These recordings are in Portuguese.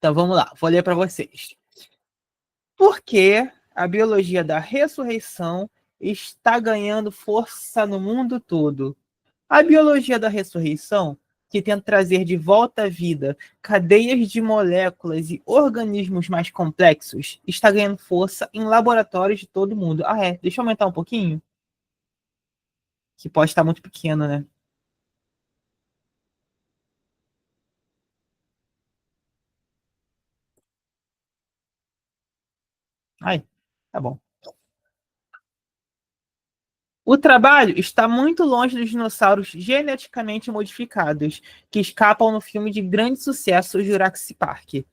Então vamos lá, vou ler para vocês. Por que a biologia da ressurreição está ganhando força no mundo todo? A biologia da ressurreição, que tenta trazer de volta à vida cadeias de moléculas e organismos mais complexos, está ganhando força em laboratórios de todo mundo. Deixa eu aumentar um pouquinho, que pode estar muito pequeno, né? Ai, tá bom. O trabalho está muito longe dos dinossauros geneticamente modificados, que escapam no filme de grande sucesso Jurassic Park.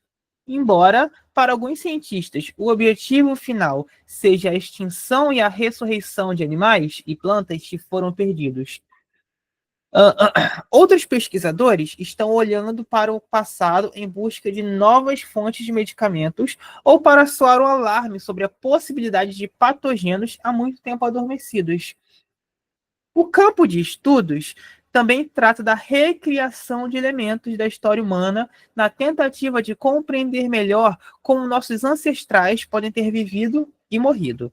Embora, para alguns cientistas, o objetivo final seja a extinção e a ressurreição de animais e plantas que foram perdidos. Outros pesquisadores estão olhando para o passado em busca de novas fontes de medicamentos ou para soar um alarme sobre a possibilidade de patógenos há muito tempo adormecidos. O campo de estudos também trata da recriação de elementos da história humana na tentativa de compreender melhor como nossos ancestrais podem ter vivido e morrido.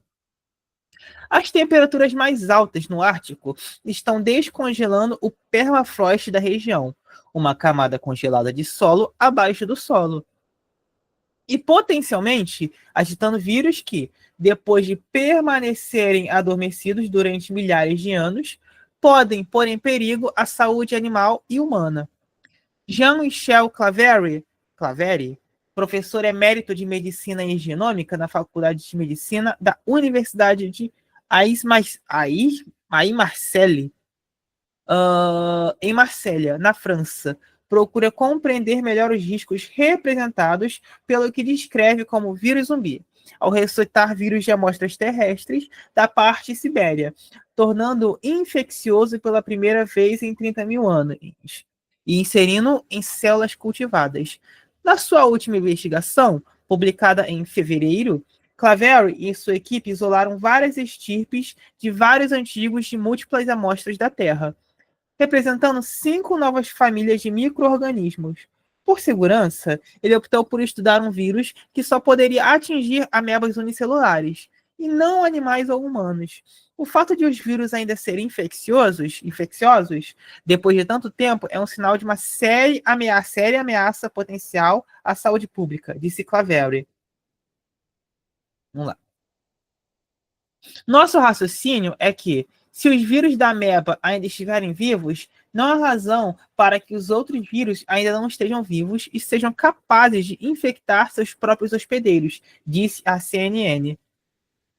As temperaturas mais altas no Ártico estão descongelando o permafrost da região, uma camada congelada de solo abaixo do solo, e potencialmente agitando vírus que, depois de permanecerem adormecidos durante milhares de anos, podem pôr em perigo a saúde animal e humana. Jean-Michel Claveri, professor emérito de Medicina e Genômica na Faculdade de Medicina da Universidade de Aix-Marseille, em Marsella, na França, procura compreender melhor os riscos representados pelo que descreve como vírus zumbi, ao ressuscitar vírus de amostras terrestres da parte Sibéria, tornando-o infeccioso pela primeira vez em 30 mil anos e inserindo em células cultivadas. Na sua última investigação, publicada em fevereiro, Claveri e sua equipe isolaram várias estirpes de vários antigos de múltiplas amostras da Terra, representando 5 novas famílias de micro-organismos. Por segurança, ele optou por estudar um vírus que só poderia atingir amebas unicelulares, e não animais ou humanos. O fato de os vírus ainda serem infecciosos, depois de tanto tempo, é um sinal de uma séria ameaça potencial à saúde pública, disse Claveri. Vamos lá. Nosso raciocínio é que, se os vírus da ameba ainda estiverem vivos, não há razão para que os outros vírus ainda não estejam vivos e sejam capazes de infectar seus próprios hospedeiros, disse a CNN.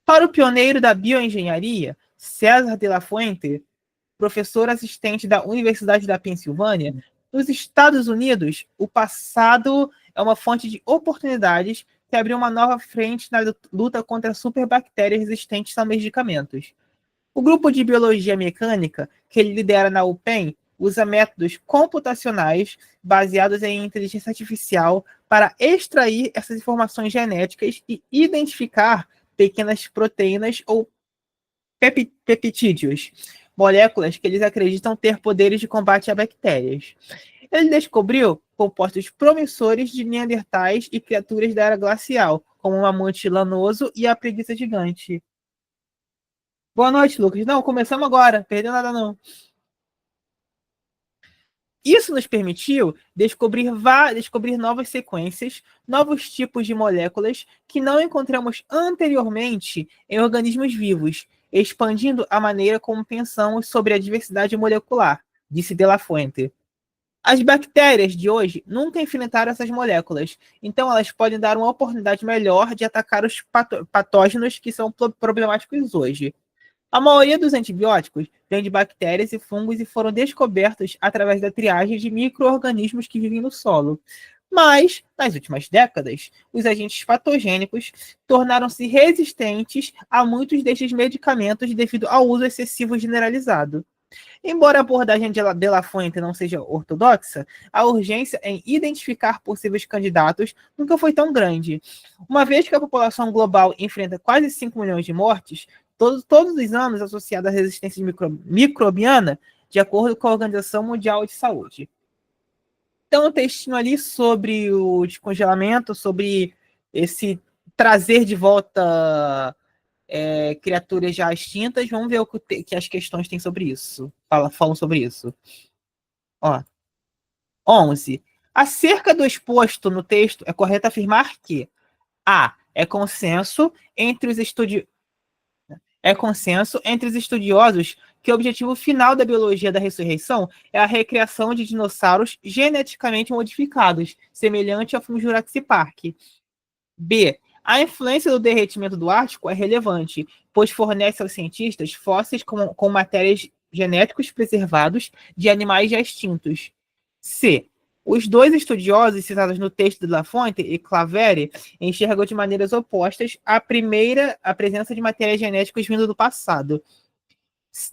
Para o pioneiro da bioengenharia, César de la Fuente, professor assistente da Universidade da Pensilvânia, nos Estados Unidos, o passado é uma fonte de oportunidades que abriu uma nova frente na luta contra superbactérias resistentes a medicamentos. O grupo de biologia mecânica, que ele lidera na UPenn, usa métodos computacionais baseados em inteligência artificial para extrair essas informações genéticas e identificar pequenas proteínas ou peptídeos, moléculas que eles acreditam ter poderes de combate a bactérias. Ele descobriu compostos promissores de neandertais e criaturas da era glacial, como o mamute lanoso e a preguiça gigante. Boa noite, Lucas. Não, começamos agora. Perdeu nada, não. Isso nos permitiu descobrir novas sequências, novos tipos de moléculas que não encontramos anteriormente em organismos vivos, expandindo a maneira como pensamos sobre a diversidade molecular, disse De La Fuente. As bactérias de hoje nunca enfrentaram essas moléculas, então elas podem dar uma oportunidade melhor de atacar os patógenos que são problemáticos hoje. A maioria dos antibióticos vem de bactérias e fungos e foram descobertos através da triagem de micro-organismos que vivem no solo. Mas, nas últimas décadas, os agentes patogênicos tornaram-se resistentes a muitos destes medicamentos devido ao uso excessivo generalizado. Embora a abordagem de La Fuente não seja ortodoxa, a urgência em identificar possíveis candidatos nunca foi tão grande. Uma vez que a população global enfrenta quase 5 milhões de mortes, todos os anos associada à resistência microbiana, de acordo com a Organização Mundial de Saúde. Então, um textinho ali sobre o descongelamento, sobre esse trazer de volta criaturas já extintas. Vamos ver o que as questões têm sobre isso. Falam sobre isso. Ó, 11. Acerca do exposto no texto, é correto afirmar que A. É consenso entre os estudiosos que o objetivo final da biologia da ressurreição é a recriação de dinossauros geneticamente modificados, semelhante ao filme Jurassic Park. B. A influência do derretimento do Ártico é relevante, pois fornece aos cientistas fósseis com matérias genéticos preservados de animais já extintos. C. Os dois estudiosos citados no texto de Lafonte e Claverie enxergam de maneiras opostas a primeira a presença de matérias genéticas vindo do passado.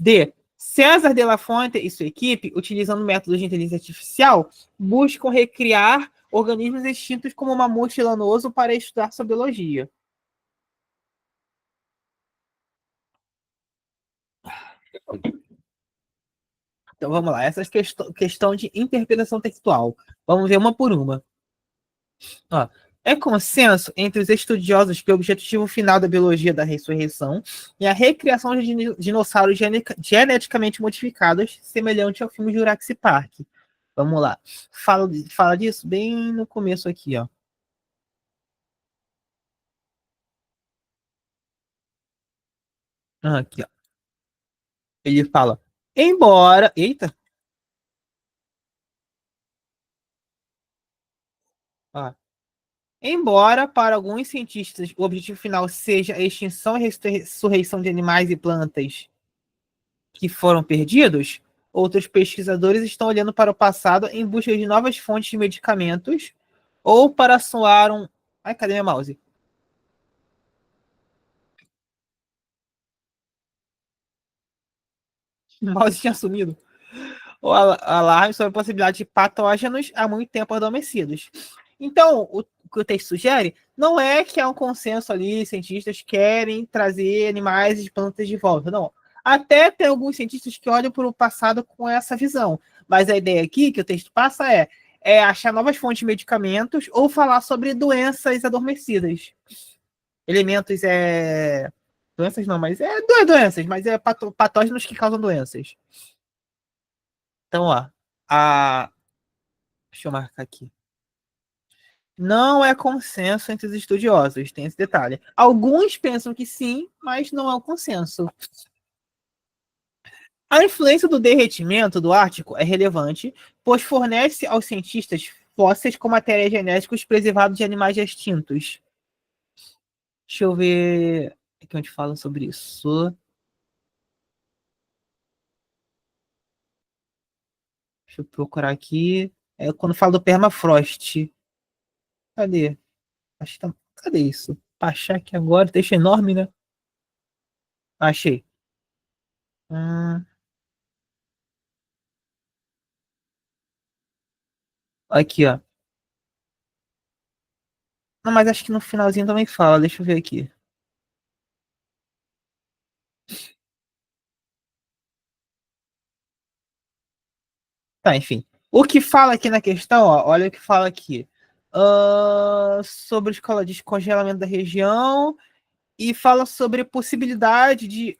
D. César de La Fonte e sua equipe, utilizando métodos de inteligência artificial, buscam recriar organismos extintos como o mamute lanoso para estudar sua biologia. Então vamos lá, essa questão de interpretação textual. Vamos ver uma por uma. Ó, é consenso entre os estudiosos que o objetivo final da biologia da ressurreição é a recriação de dinossauros geneticamente modificados, semelhante ao filme Jurassic Park. Vamos lá. Fala disso bem no começo aqui, ó. Aqui, ó. Ele fala, embora. Eita! Ó. Embora, para alguns cientistas, o objetivo final seja a extinção e ressurreição de animais e plantas que foram perdidos, outros pesquisadores estão olhando para o passado em busca de novas fontes de medicamentos ou para soar um. Ai, cadê minha mouse? O mouse tinha sumido. Ou alarme sobre a possibilidade de patógenos há muito tempo adormecidos. Então, o que o texto sugere não é que há um consenso ali, cientistas querem trazer animais e plantas de volta, não. Até tem alguns cientistas que olham para o passado com essa visão, mas a ideia aqui que o texto passa é achar novas fontes de medicamentos ou falar sobre doenças adormecidas. Elementos doenças não, mas doenças, mas é patógenos que causam doenças. Então, ó, a deixa eu marcar aqui. Não é consenso entre os estudiosos, tem esse detalhe. Alguns pensam que sim, mas não é o consenso. A influência do derretimento do Ártico é relevante, pois fornece aos cientistas fósseis com materiais genéticos preservados de animais extintos. Deixa eu ver aqui onde fala sobre isso. Deixa eu procurar aqui. É quando fala do permafrost. Cadê? Acho que tá... Cadê isso? Pra achar aqui agora, deixa enorme, né? Achei. Hum, aqui, ó. Não, mas acho que no finalzinho também fala. Deixa eu ver aqui. Tá, enfim. O que fala aqui na questão, ó, olha o que fala aqui. Sobre escola de descongelamento da região e fala sobre a possibilidade de.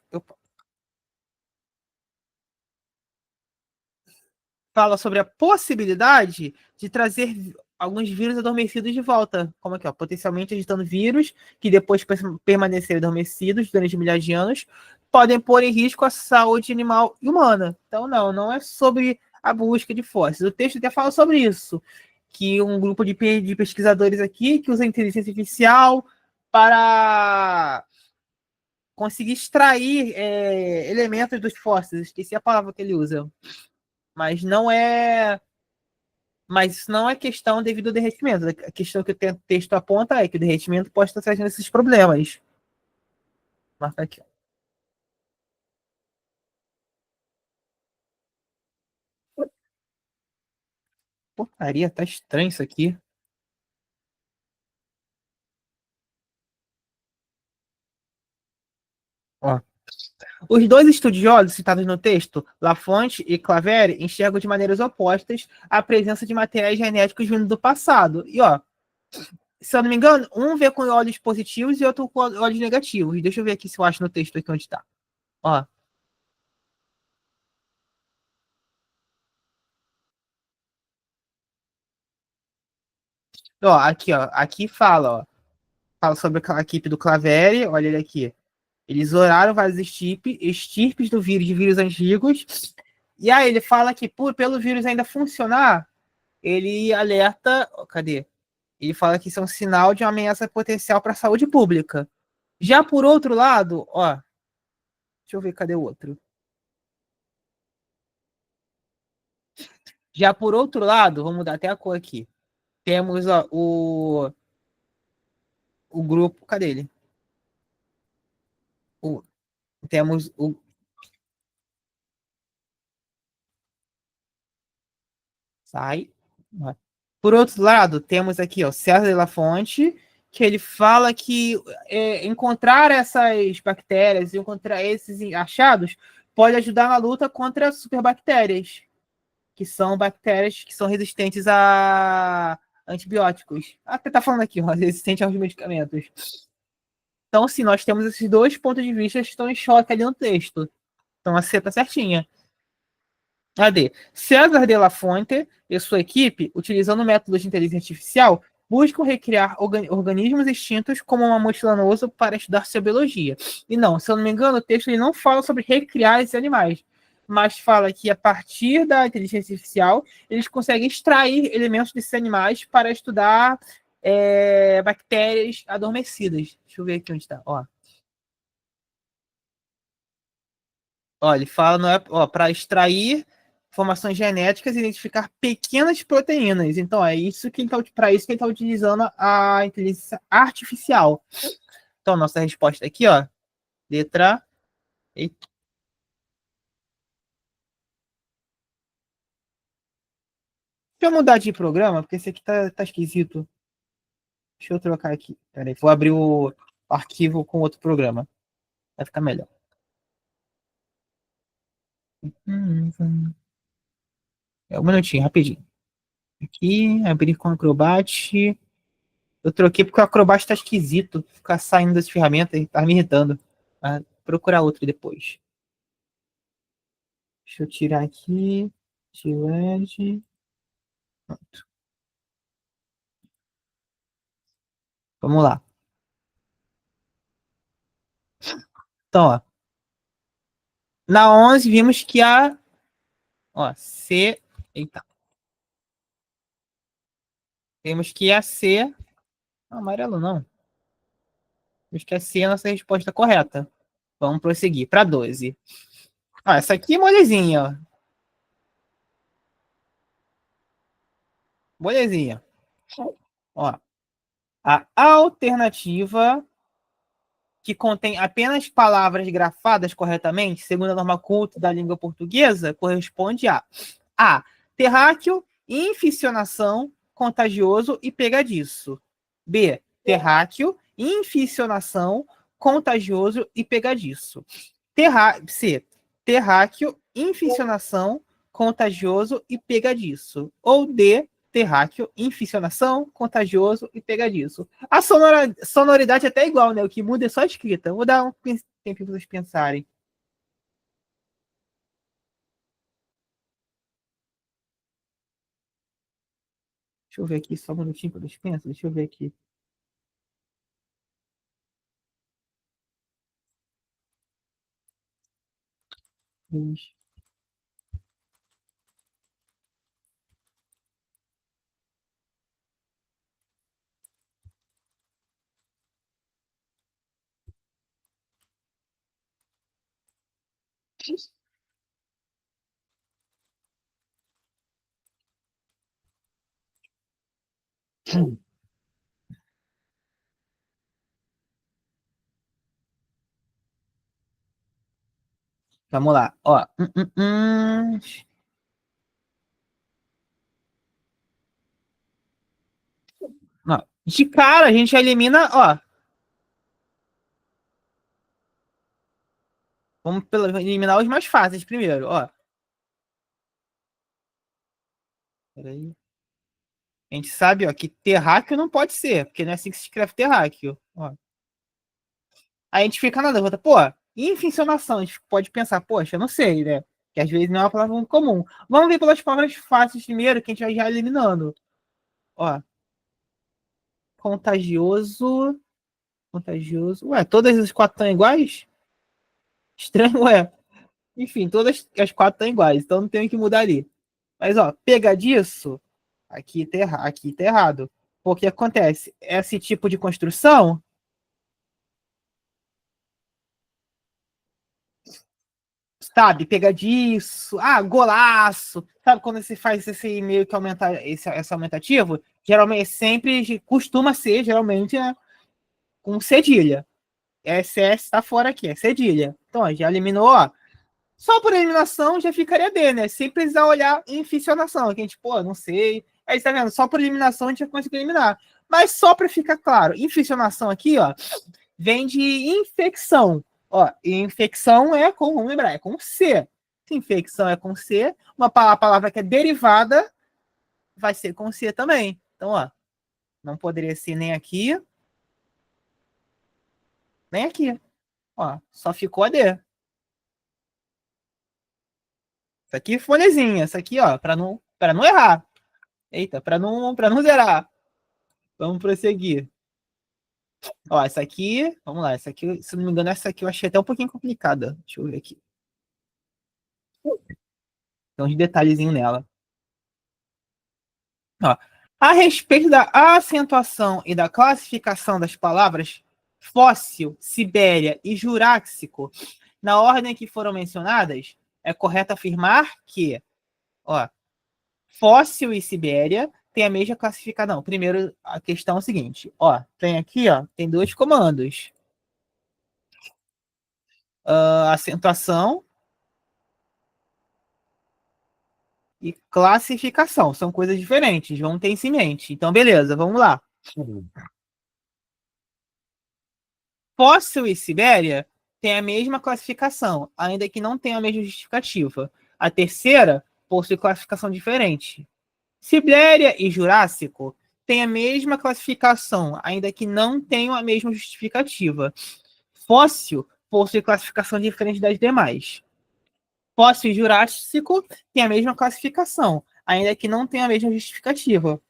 Fala sobre a possibilidade de trazer alguns vírus adormecidos de volta. Como aqui, ó, potencialmente agitando vírus que depois permanecerem adormecidos durante milhares de anos, podem pôr em risco a saúde animal e humana. Então, não é sobre a busca de fósseis. O texto até fala sobre isso, que um grupo de pesquisadores aqui que usa inteligência artificial para conseguir extrair elementos dos fósseis. Esqueci a palavra que ele usa. Mas não é mas isso não é questão devido ao derretimento. A questão que o texto aponta é que o derretimento pode estar trazendo esses problemas. Marca aqui. Porcaria, tá estranho isso aqui. Ó. Os dois estudiosos citados no texto, Lafonte e Claverie, enxergam de maneiras opostas a presença de materiais genéticos vindo do passado. E, ó, se eu não me engano, um vê com olhos positivos e outro com olhos negativos. Deixa eu ver aqui se eu acho no texto aqui onde está. Ó, ó, aqui fala, ó. Fala sobre a equipe do Claverie, olha ele aqui. Eles oraram vários estirpes do vírus, de vírus antigos. E aí ele fala que pelo vírus ainda funcionar, ele alerta. Cadê? Ele fala que isso é um sinal de uma ameaça potencial para a saúde pública. Já por outro lado, ó, deixa eu ver cadê o outro. Já por outro lado, vamos mudar até a cor aqui. Temos ó, o grupo. Cadê ele? O, temos o. Sai. Por outro lado, temos aqui ó, César de la Fonte, que ele fala que encontrar essas bactérias, encontrar esses achados, pode ajudar na luta contra as superbactérias, que são bactérias que são resistentes a antibióticos. Até tá falando aqui, ó, resistente aos medicamentos. Então, sim, nós temos esses dois pontos de vista que estão em choque ali no texto. Então, a C tá certinha. AD. César de la Fonte e sua equipe, utilizando métodos de inteligência artificial, buscam recriar organismos extintos como uma mochila no osso para estudar sua biologia. E não, se eu não me engano, o texto ele não fala sobre recriar esses animais, mas fala que a partir da inteligência artificial eles conseguem extrair elementos desses animais para estudar bactérias adormecidas. Deixa eu ver aqui onde está. Ó, ele fala, não é, ó, para extrair informações genéticas e identificar pequenas proteínas. Então, é isso que ele tá, para isso que ele está utilizando a inteligência artificial. Então, nossa resposta aqui, ó, letra. Eita, deixa eu mudar de programa, porque esse aqui tá esquisito. Deixa eu trocar aqui. Peraí, vou abrir o arquivo com outro programa. Vai ficar melhor. É um minutinho, rapidinho. Aqui, abrir com o Acrobat. Eu troquei porque o Acrobat tá esquisito. Ficar saindo das ferramentas e tá me irritando. Ah, procurar outro depois. Deixa eu tirar aqui. Tired. Vamos lá. Então, ó. Na 11 vimos que a. Ó, C. Eita. Vimos que a C. Não, amarelo não. Vimos que a C é a nossa resposta correta. Vamos prosseguir para 12. Ó, essa aqui é molezinha, ó. Molezinha. Ó. A alternativa que contém apenas palavras grafadas corretamente, segundo a norma culta da língua portuguesa, corresponde a terráqueo, inficionação, contagioso e pegadiço. B. Terráqueo, inficionação, contagioso e pegadiço. C. Terráqueo, inficionação, contagioso e pegadiço. Ou D. Terráqueo, inficionação, contagioso e pegadiço. A sonoridade é até igual, né? O que muda é só a escrita. Vou dar um tempo para vocês pensarem. Deixa eu ver aqui, só um minutinho para vocês pensam. Deixa eu ver aqui. Vamos lá. Ó. Ó. De cara, a gente elimina, ó. Vamos eliminar os mais fáceis primeiro, ó. Peraí. A gente sabe, ó, que terráqueo não pode ser, porque não é assim que se escreve terráqueo. Ó. Aí a gente fica na dúvida, pô, inficionação, a gente pode pensar, poxa, eu não sei, né? Que às vezes não é uma palavra muito comum. Vamos ver pelas palavras fáceis primeiro, que a gente vai já eliminando. Ó, contagioso, contagioso. Ué, todas as quatro estão iguais? Estranho, ué. Enfim, todas as quatro estão iguais, então não tem o que mudar ali. Mas, ó, pegadiço, aqui tá errado. Porque acontece, esse tipo de construção, sabe, pegadiço, golaço, sabe quando você faz esse meio que aumentar, esse aumentativo? Geralmente, sempre, costuma ser, geralmente, né, com cedilha. SS tá fora aqui, é cedilha. Então, ó, já eliminou, ó. Só por eliminação já ficaria D, né? Sem precisar olhar em ficcionação, que a gente, pô, não sei. Aí, tá vendo? Só por eliminação a gente já conseguiu eliminar. Mas só para ficar claro, infeccionação aqui, ó, vem de infecção. Ó, e infecção é com, vamos lembrar, é com C. Se infecção é com C, a palavra que é derivada vai ser com C também. Então, ó, não poderia ser nem aqui, nem aqui. Ó, só ficou a D. Isso aqui é fonezinha, isso aqui, ó, para não errar. Eita, para não zerar. Vamos prosseguir. Ó, essa aqui, vamos lá, essa aqui, se não me engano, essa aqui eu achei até um pouquinho complicada. Deixa eu ver aqui. Tem uns detalhezinhos nela. Ó, a respeito da acentuação e da classificação das palavras fóssil, Sibéria e Jurássico, na ordem que foram mencionadas, é correto afirmar que, ó, fóssil e Sibéria têm a mesma classificação. Não, primeiro a questão é o seguinte, ó, tem aqui, ó, tem dois comandos. Acentuação e classificação. São coisas diferentes, vamos ter isso em mente. Então, beleza, vamos lá. Fóssil e Sibéria têm a mesma classificação, ainda que não tenham a mesma justificativa. A terceira possui classificação diferente. Sibéria e Jurássico têm a mesma classificação, ainda que não tenham a mesma justificativa. Fóssil possui classificação diferente das demais. Fóssil e Jurássico têm a mesma classificação, ainda que não tenham a mesma justificativa.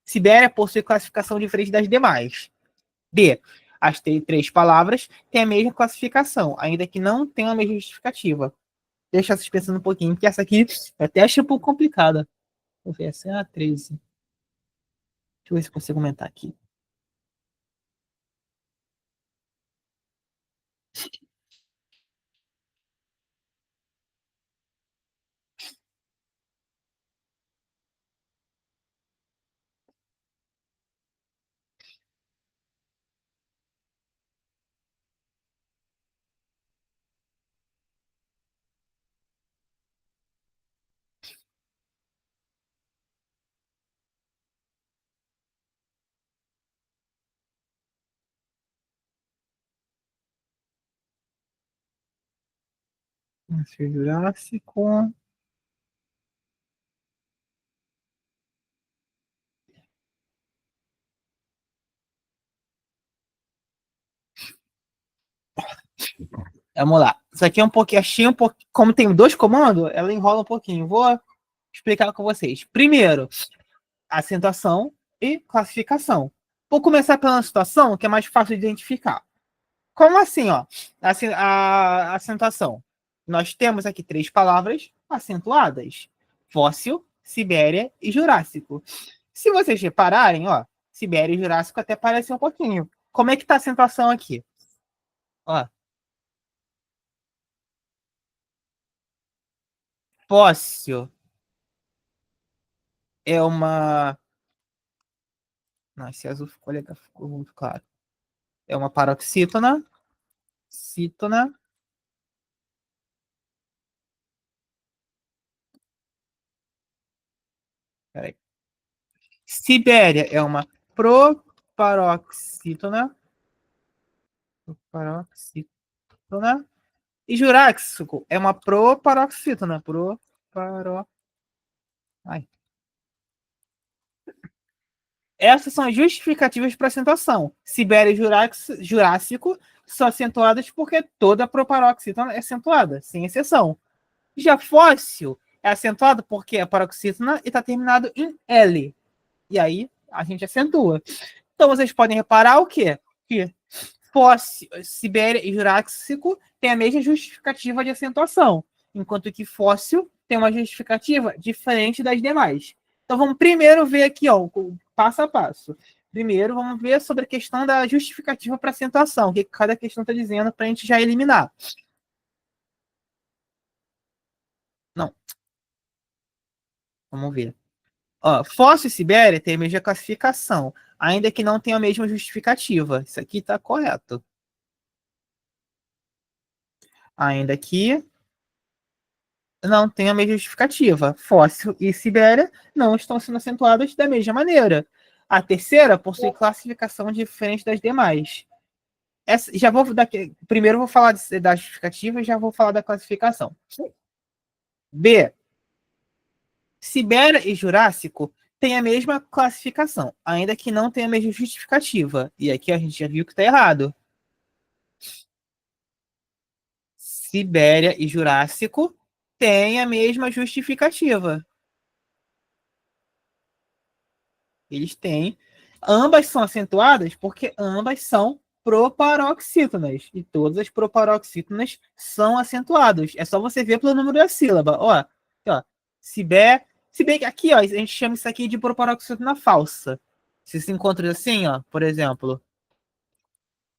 Sibéria possui classificação diferente das demais. D. As três palavras têm a mesma classificação, ainda que não tenham a mesma justificativa. Deixa vocês pensando um pouquinho, porque essa aqui eu até achei um pouco complicada. Vou ver, essa é a 13. Deixa eu ver se eu consigo aumentar aqui. Jurássico. Vamos lá. Isso aqui é um pouquinho, achei um pouco, como tem dois comandos, ela enrola um pouquinho. Vou explicar com vocês. Primeiro, acentuação e classificação. Vou começar pela situação, que é mais fácil de identificar. Como assim, ó? A acentuação. Nós temos aqui três palavras acentuadas: fóssil, Sibéria e Jurássico. Se vocês repararem, ó, Sibéria e Jurássico até parecem um pouquinho. Como é que tá a acentuação aqui? Ó, fóssil é uma. Não, esse azul ficou legal, ficou muito claro. É uma paroxítona. Cítona. Peraí. Sibéria é uma proparoxítona. Proparoxítona. E juráxico é uma proparoxítona. Proparo... Ai. Essas são as justificativas para acentuação. Sibério e Jurássico são acentuadas porque toda proparoxítona é acentuada, sem exceção. Já fóssil é acentuado porque é paroxítona e está terminado em L. E aí a gente acentua. Então vocês podem reparar o quê? Que fóssil, Sibéria e Jurássico têm a mesma justificativa de acentuação, enquanto que fóssil tem uma justificativa diferente das demais. Então vamos primeiro ver aqui, ó, passo a passo. Primeiro vamos ver sobre a questão da justificativa para acentuação, o que cada questão está dizendo para a gente já eliminar. Não. Vamos ver. Ó, fóssil e Sibéria têm a mesma classificação, ainda que não tenha a mesma justificativa. Isso aqui está correto. Ainda que não tem a mesma justificativa. Fóssil e Sibéria não estão sendo acentuadas da mesma maneira. A terceira possui classificação diferente das demais. Já vou daqui, primeiro vou falar da justificativa e já vou falar da classificação. B. Sibéria e Jurássico têm a mesma classificação, ainda que não tenha a mesma justificativa. E aqui a gente já viu que está errado. Sibéria e Jurássico têm a mesma justificativa. Eles têm. Ambas são acentuadas porque ambas são proparoxítonas. E todas as proparoxítonas são acentuadas. É só você ver pelo número da sílaba. Ó, aqui, ó. Se bem que aqui, ó, a gente chama isso aqui de proparoxítona falsa. Se se encontra assim, ó, por exemplo,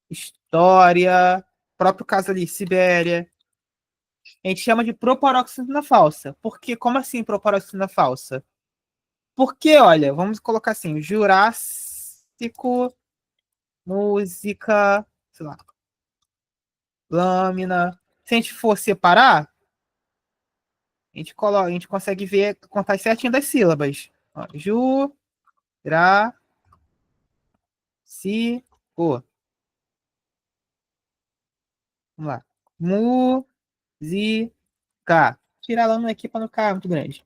História, próprio caso ali, Sibéria. A gente chama de proparoxítona falsa. Por quê? Como assim proparoxítona falsa? Porque, olha, vamos colocar assim, Jurássico, música, sei lá, lâmina. Se a gente for separar, a gente consegue ver, contar certinho das sílabas. Ó, Jurássico. Vamos lá. Música. Tirar a lâmina aqui para não ficar muito grande.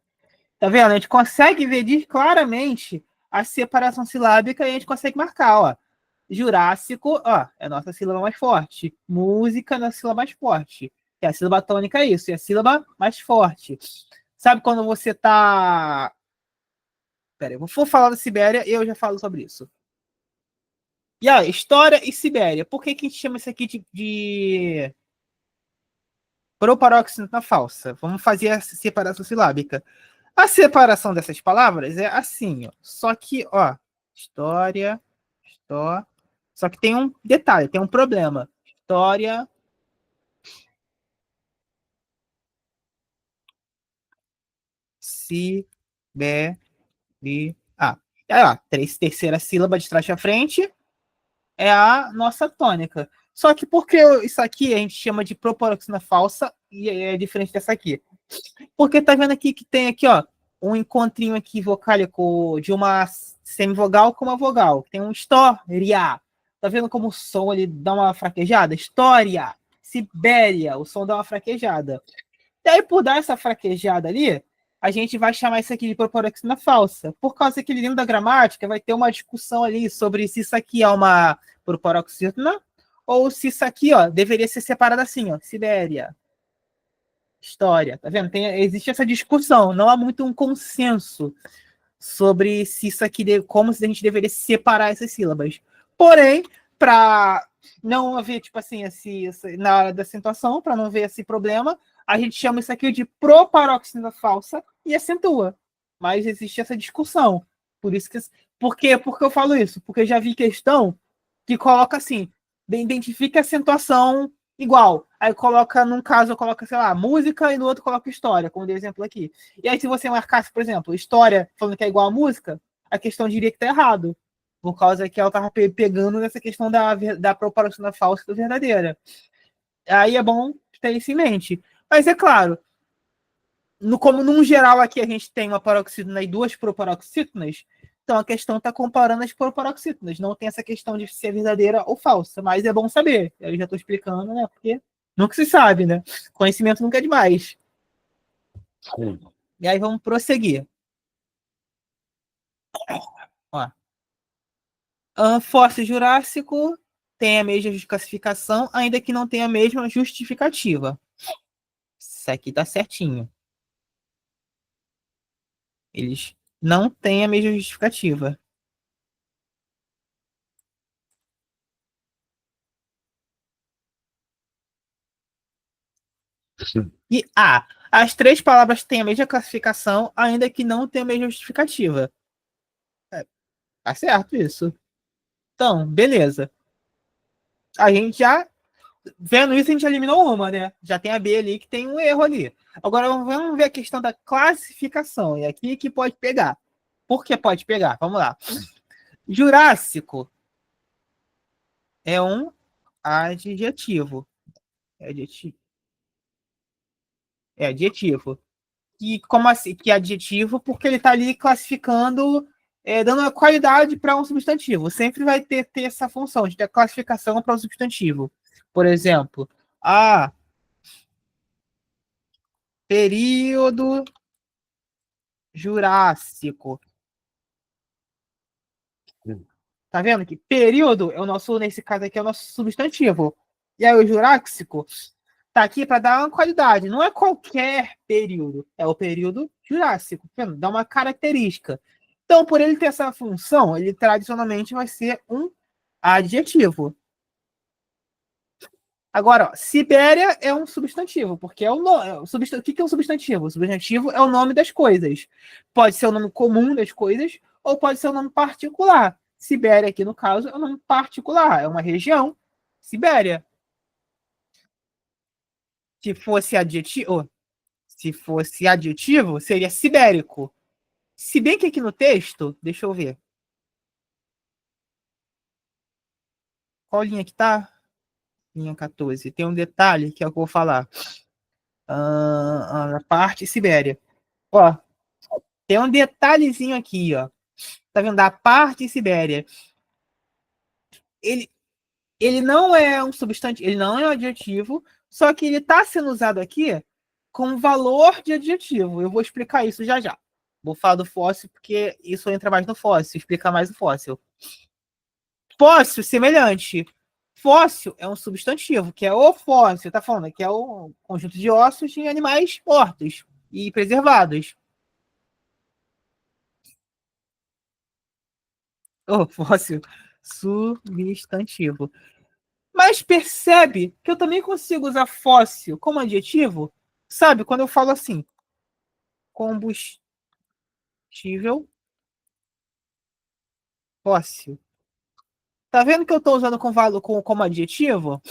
Tá vendo? A gente consegue ver claramente a separação silábica e a gente consegue marcar, ó. Jurássico, ó, é a nossa sílaba mais forte. Música é a nossa sílaba mais forte. E a sílaba tônica é isso, é a sílaba mais forte. Sabe quando você tá... Pera aí, eu vou falar da Sibéria e eu já falo sobre isso. E aí, História e Sibéria. Por que que a gente chama isso aqui de proparoxítona falsa? Vamos fazer a separação silábica. A separação dessas palavras é assim, ó. Só que, ó, história, só que tem um detalhe, tem um problema. História, Sibéria. Aí, ó, terceira sílaba de trás para frente é a nossa tônica. Só que porque isso aqui a gente chama de proparoxítona falsa e é diferente dessa aqui? Porque tá vendo aqui que tem aqui, ó, um encontrinho aqui vocálico de uma semivogal com uma vogal. Tem um história. Tá vendo como o som ele dá uma fraquejada? História. Sibéria, o som dá uma fraquejada. E aí, por dar essa fraquejada ali, a gente vai chamar isso aqui de proparoxítona falsa. Por causa que dentro da gramática vai ter uma discussão ali sobre se isso aqui é uma proparoxítona ou se isso aqui, ó, deveria ser separado assim, ó, Sibéria. História, tá vendo? Existe essa discussão, não há muito um consenso sobre se isso aqui, como se a gente deveria separar essas sílabas. Porém, para não haver, tipo assim, na hora da acentuação, para não ver esse problema, a gente chama isso aqui de proparoxítona falsa e acentua. Mas existe essa discussão. Por isso que. Por quê? Por que eu falo isso? Porque eu já vi questão que coloca assim, identifica a acentuação igual. Aí coloca, num caso, eu coloco, sei lá, música e no outro coloca história, como dei exemplo aqui. E aí, se você marcasse, por exemplo, história falando que é igual a música, a questão diria que tá errado. Por causa que ela tava pegando nessa questão da proporção falsa e da verdadeira. Aí é bom ter isso em mente. Mas é claro, como num geral aqui a gente tem uma paroxítona e duas proparoxítonas, então a questão está comparando as proparoxítonas. Não tem essa questão de ser verdadeira ou falsa, mas é bom saber. Eu já estou explicando, né? Porque Nunca se sabe, né? Conhecimento nunca é demais. E aí vamos prosseguir. Ó. Fóssil Jurássico tem a mesma classificação, ainda que não tenha a mesma justificativa. Isso aqui tá certinho. Eles não têm a mesma justificativa. E as três palavras têm a mesma classificação, ainda que não tenham a mesma justificativa. Tá certo isso. Então, beleza. A gente já, vendo isso, a gente já eliminou uma, né? Já tem a B ali que tem um erro ali. Agora vamos ver a questão da classificação. E aqui que pode pegar. Por que pode pegar? Vamos lá. Jurássico é um adjetivo. É adjetivo. É adjetivo. E como assim? Que é adjetivo? Porque ele está ali classificando, dando uma qualidade para um substantivo. Sempre vai ter essa função de ter classificação para um substantivo. Por exemplo, período Jurássico. Tá vendo que período é o nosso, nesse caso aqui, é o nosso substantivo. E aí o Jurássico tá aqui para dar uma qualidade. Não é qualquer período, é o período Jurássico. Tá vendo? Dá uma característica. Então, por ele ter essa função, ele tradicionalmente vai ser um adjetivo. Agora, ó, Sibéria é um substantivo, porque é o nome. O que é um substantivo? O substantivo é o nome das coisas. Pode ser o nome comum das coisas, ou pode ser o nome particular. Sibéria, aqui no caso, é um nome particular, é uma região. Sibéria. Se fosse adjetivo, seria sibérico. Se bem que aqui no texto, deixa eu ver. Qual linha que tá? Linha 14. Tem um detalhe que é o que eu vou falar. A parte Sibéria. Ó, tem um detalhezinho aqui, ó. Tá vendo? A parte Sibéria. Ele, ele não é um substantivo, ele não é um adjetivo, só que ele está sendo usado aqui com valor de adjetivo. Eu vou explicar isso já já. Vou falar do fóssil, porque isso entra mais no fóssil, explica mais o fóssil. Fóssil, semelhante. Fóssil é um substantivo, que é o fóssil, tá falando, que é o conjunto de ossos de animais mortos e preservados. O fóssil, substantivo. Mas percebe que eu também consigo usar fóssil como adjetivo? Sabe, quando eu falo assim, combustível fóssil. Tá vendo que eu estou usando como adjetivo?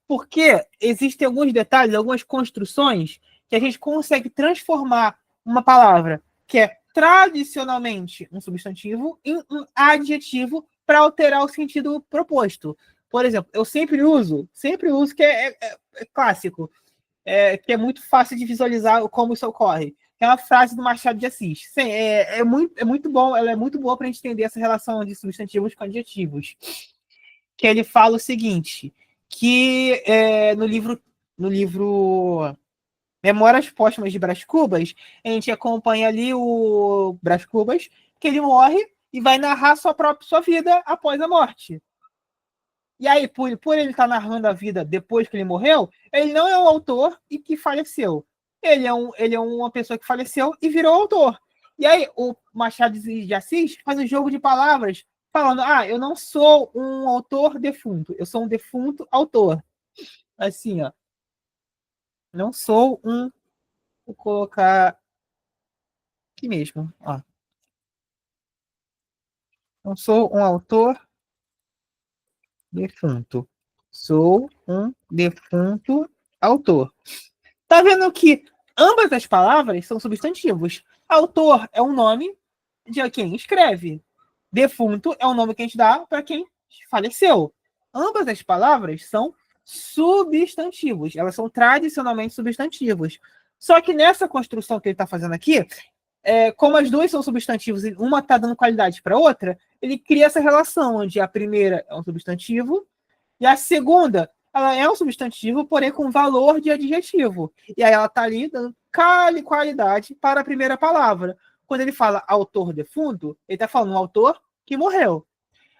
Porque existem alguns detalhes, algumas construções que a gente consegue transformar uma palavra que é tradicionalmente um substantivo em um adjetivo para alterar o sentido proposto. Por exemplo, eu sempre uso que é clássico, que é muito fácil de visualizar como isso ocorre. É uma frase do Machado de Assis. Sim, é muito bom, ela é muito boa para a gente entender essa relação de substantivos com adjetivos. Que ele fala o seguinte, que no livro Memórias Póstumas de Brás Cubas, a gente acompanha ali o Brás Cubas, que ele morre e vai narrar sua vida após a morte. E aí, por ele estar narrando a vida depois que ele morreu, ele não é um autor e que faleceu. Ele é uma pessoa que faleceu e virou autor. E aí, o Machado de Assis faz um jogo de palavras, falando: eu não sou um autor defunto, eu sou um defunto autor. Assim, ó. Não sou um. Vou colocar aqui mesmo, ó. Não sou um autor defunto. Sou um defunto autor. Tá vendo que ambas as palavras são substantivos. Autor é um nome de quem escreve. Defunto é um nome que a gente dá para quem faleceu. Ambas as palavras são substantivos. Elas são tradicionalmente substantivos. Só que nessa construção que ele está fazendo aqui, como as duas são substantivos e uma está dando qualidade para a outra, ele cria essa relação onde a primeira é um substantivo e a segunda ela é um substantivo, porém com valor de adjetivo. E aí ela está ali dando qualidade para a primeira palavra. Quando ele fala autor defunto, ele está falando um autor que morreu.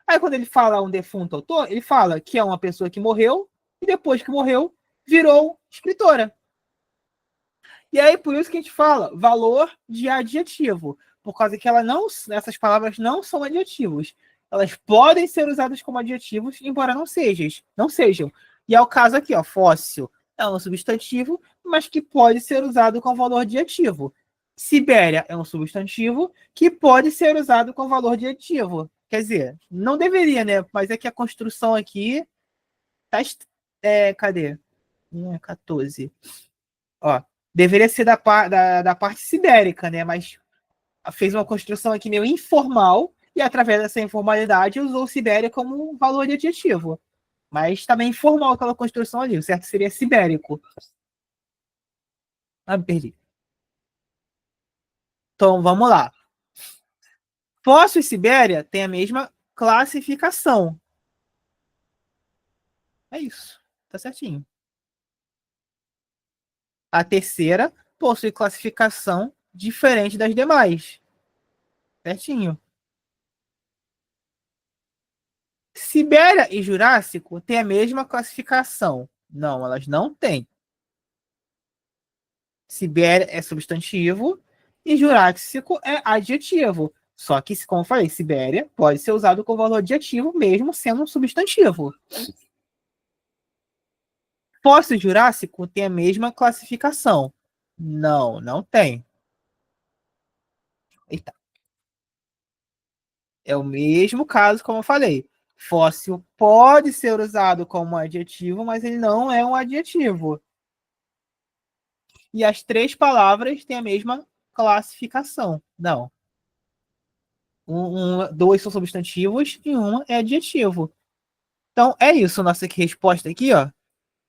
Aí quando ele fala um defunto autor, ele fala que é uma pessoa que morreu e depois que morreu virou escritora. E aí por isso que a gente fala valor de adjetivo, por causa que essas palavras não são adjetivos. Elas podem ser usadas como adjetivos, embora não sejam. E é o caso aqui, ó, fóssil é um substantivo, mas que pode ser usado com valor adjetivo. Sibéria é um substantivo que pode ser usado com valor adjetivo. Quer dizer, não deveria, né? Mas é que a construção aqui tá. Cadê? 14. Ó, deveria ser da parte sidérica, né? Mas fez uma construção aqui meio informal e, através dessa informalidade, usou Sibéria como um valor de adjetivo. Mas também informal aquela construção ali. O certo seria sibérico. Ah, me perdi. Então, vamos lá. Fóssil e Sibéria têm a mesma classificação. É isso. Tá certinho. A terceira possui classificação diferente das demais. Certinho. Sibéria e Jurássico têm a mesma classificação. Não, elas não têm. Sibéria é substantivo e Jurássico é adjetivo. Só que, como eu falei, Sibéria pode ser usado com valor adjetivo mesmo sendo um substantivo. Fóssil Jurássico tem a mesma classificação. Não, não tem. Eita. É o mesmo caso, como eu falei. Fóssil pode ser usado como adjetivo, mas ele não é um adjetivo. E as três palavras têm a mesma classificação. Não. Dois são substantivos e uma é adjetivo. Então, é isso. Nossa resposta aqui, ó,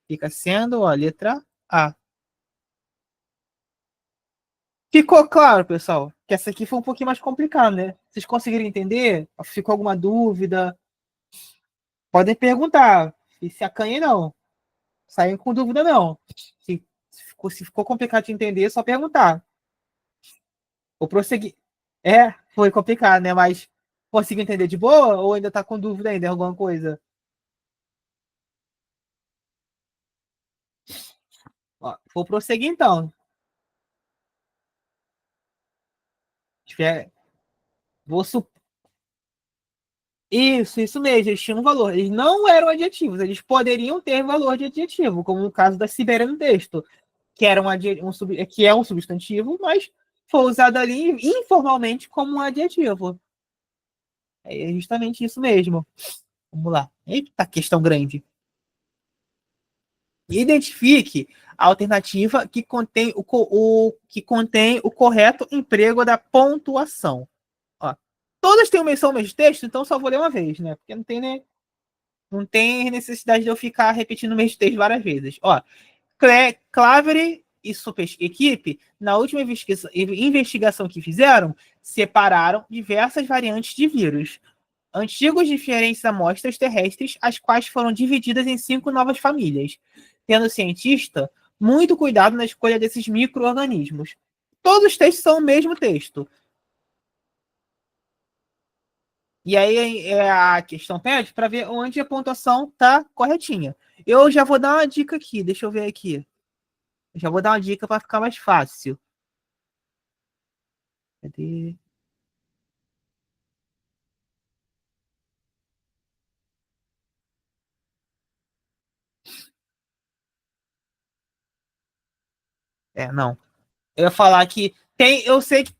fica sendo a letra A. Ficou claro, pessoal, que essa aqui foi um pouquinho mais complicada, né? Vocês conseguiram entender? Ficou alguma dúvida? Podem perguntar. E se acanhem, não. Saiam com dúvida, não. Se ficou complicado de entender, é só perguntar. Vou prosseguir. Foi complicado, né? Mas conseguiu entender de boa ou ainda tá com dúvida ainda em alguma coisa? Ó, vou prosseguir então. Tiver- Vou su... isso mesmo. Eles tinham um valor. Eles não eram adjetivos, eles poderiam ter valor de adjetivo, como no caso da Sibéria no texto, que, era que é um substantivo, mas foi usado ali informalmente como um adjetivo. É justamente isso mesmo. Vamos lá. Eita, questão grande. Identifique a alternativa que contém que contém o correto emprego da pontuação. Ó, todas têm menção ao mesmo texto, então só vou ler uma vez, né? Porque não tem, né? Não tem necessidade de eu ficar repetindo o mesmo texto várias vezes. Ó, Clavery e sua equipe, na última investigação que fizeram, separaram diversas variantes de vírus, antigos diferentes amostras terrestres, as quais foram divididas em 5 novas famílias, tendo o cientista muito cuidado na escolha desses micro-organismos. Todos os textos são o mesmo texto. E aí a questão pede para ver onde a pontuação está corretinha. Eu já vou dar uma dica aqui, deixa eu ver aqui. Eu já vou dar uma dica para ficar mais fácil. Cadê? Não. Eu ia falar que tem, eu sei que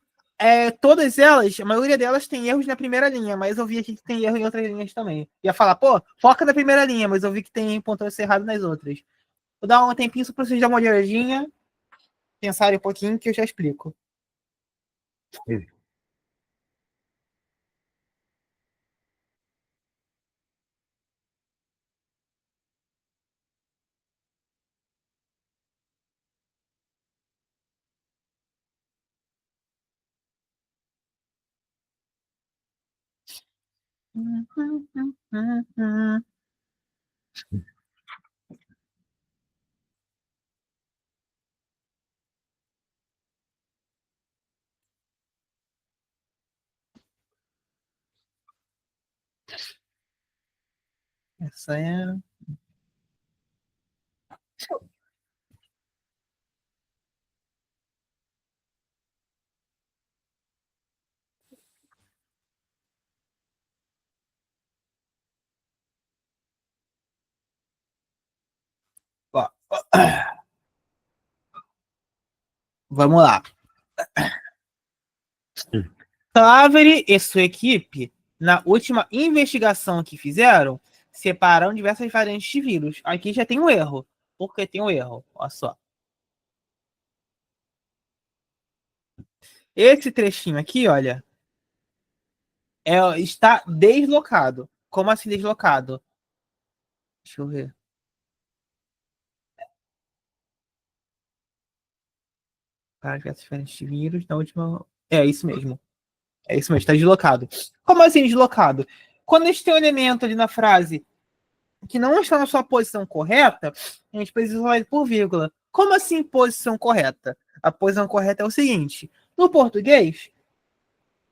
todas elas, a maioria delas tem erros na primeira linha, mas eu vi aqui que tem erro em outras linhas também. Ia falar, pô, foca na primeira linha, mas eu vi que tem pontuação errada nas outras. Vou dar um tempinho só pra vocês dar uma olhadinha, pensarem um pouquinho que eu já explico. Essa é. Ó, vamos lá. Clavery e sua equipe, na última investigação que fizeram, separaram diversas variantes de vírus. Aqui já tem um erro. Por que tem um erro? Olha só. Esse trechinho aqui, olha, está deslocado. Como assim deslocado? Deixa eu ver. Para diversas variantes de vírus, na última. É isso mesmo. É isso mesmo, está deslocado. Como assim deslocado? Quando a gente tem um elemento ali na frase que não está na sua posição correta, a gente precisa falar por vírgula. Como assim posição correta? A posição correta é o seguinte: no português,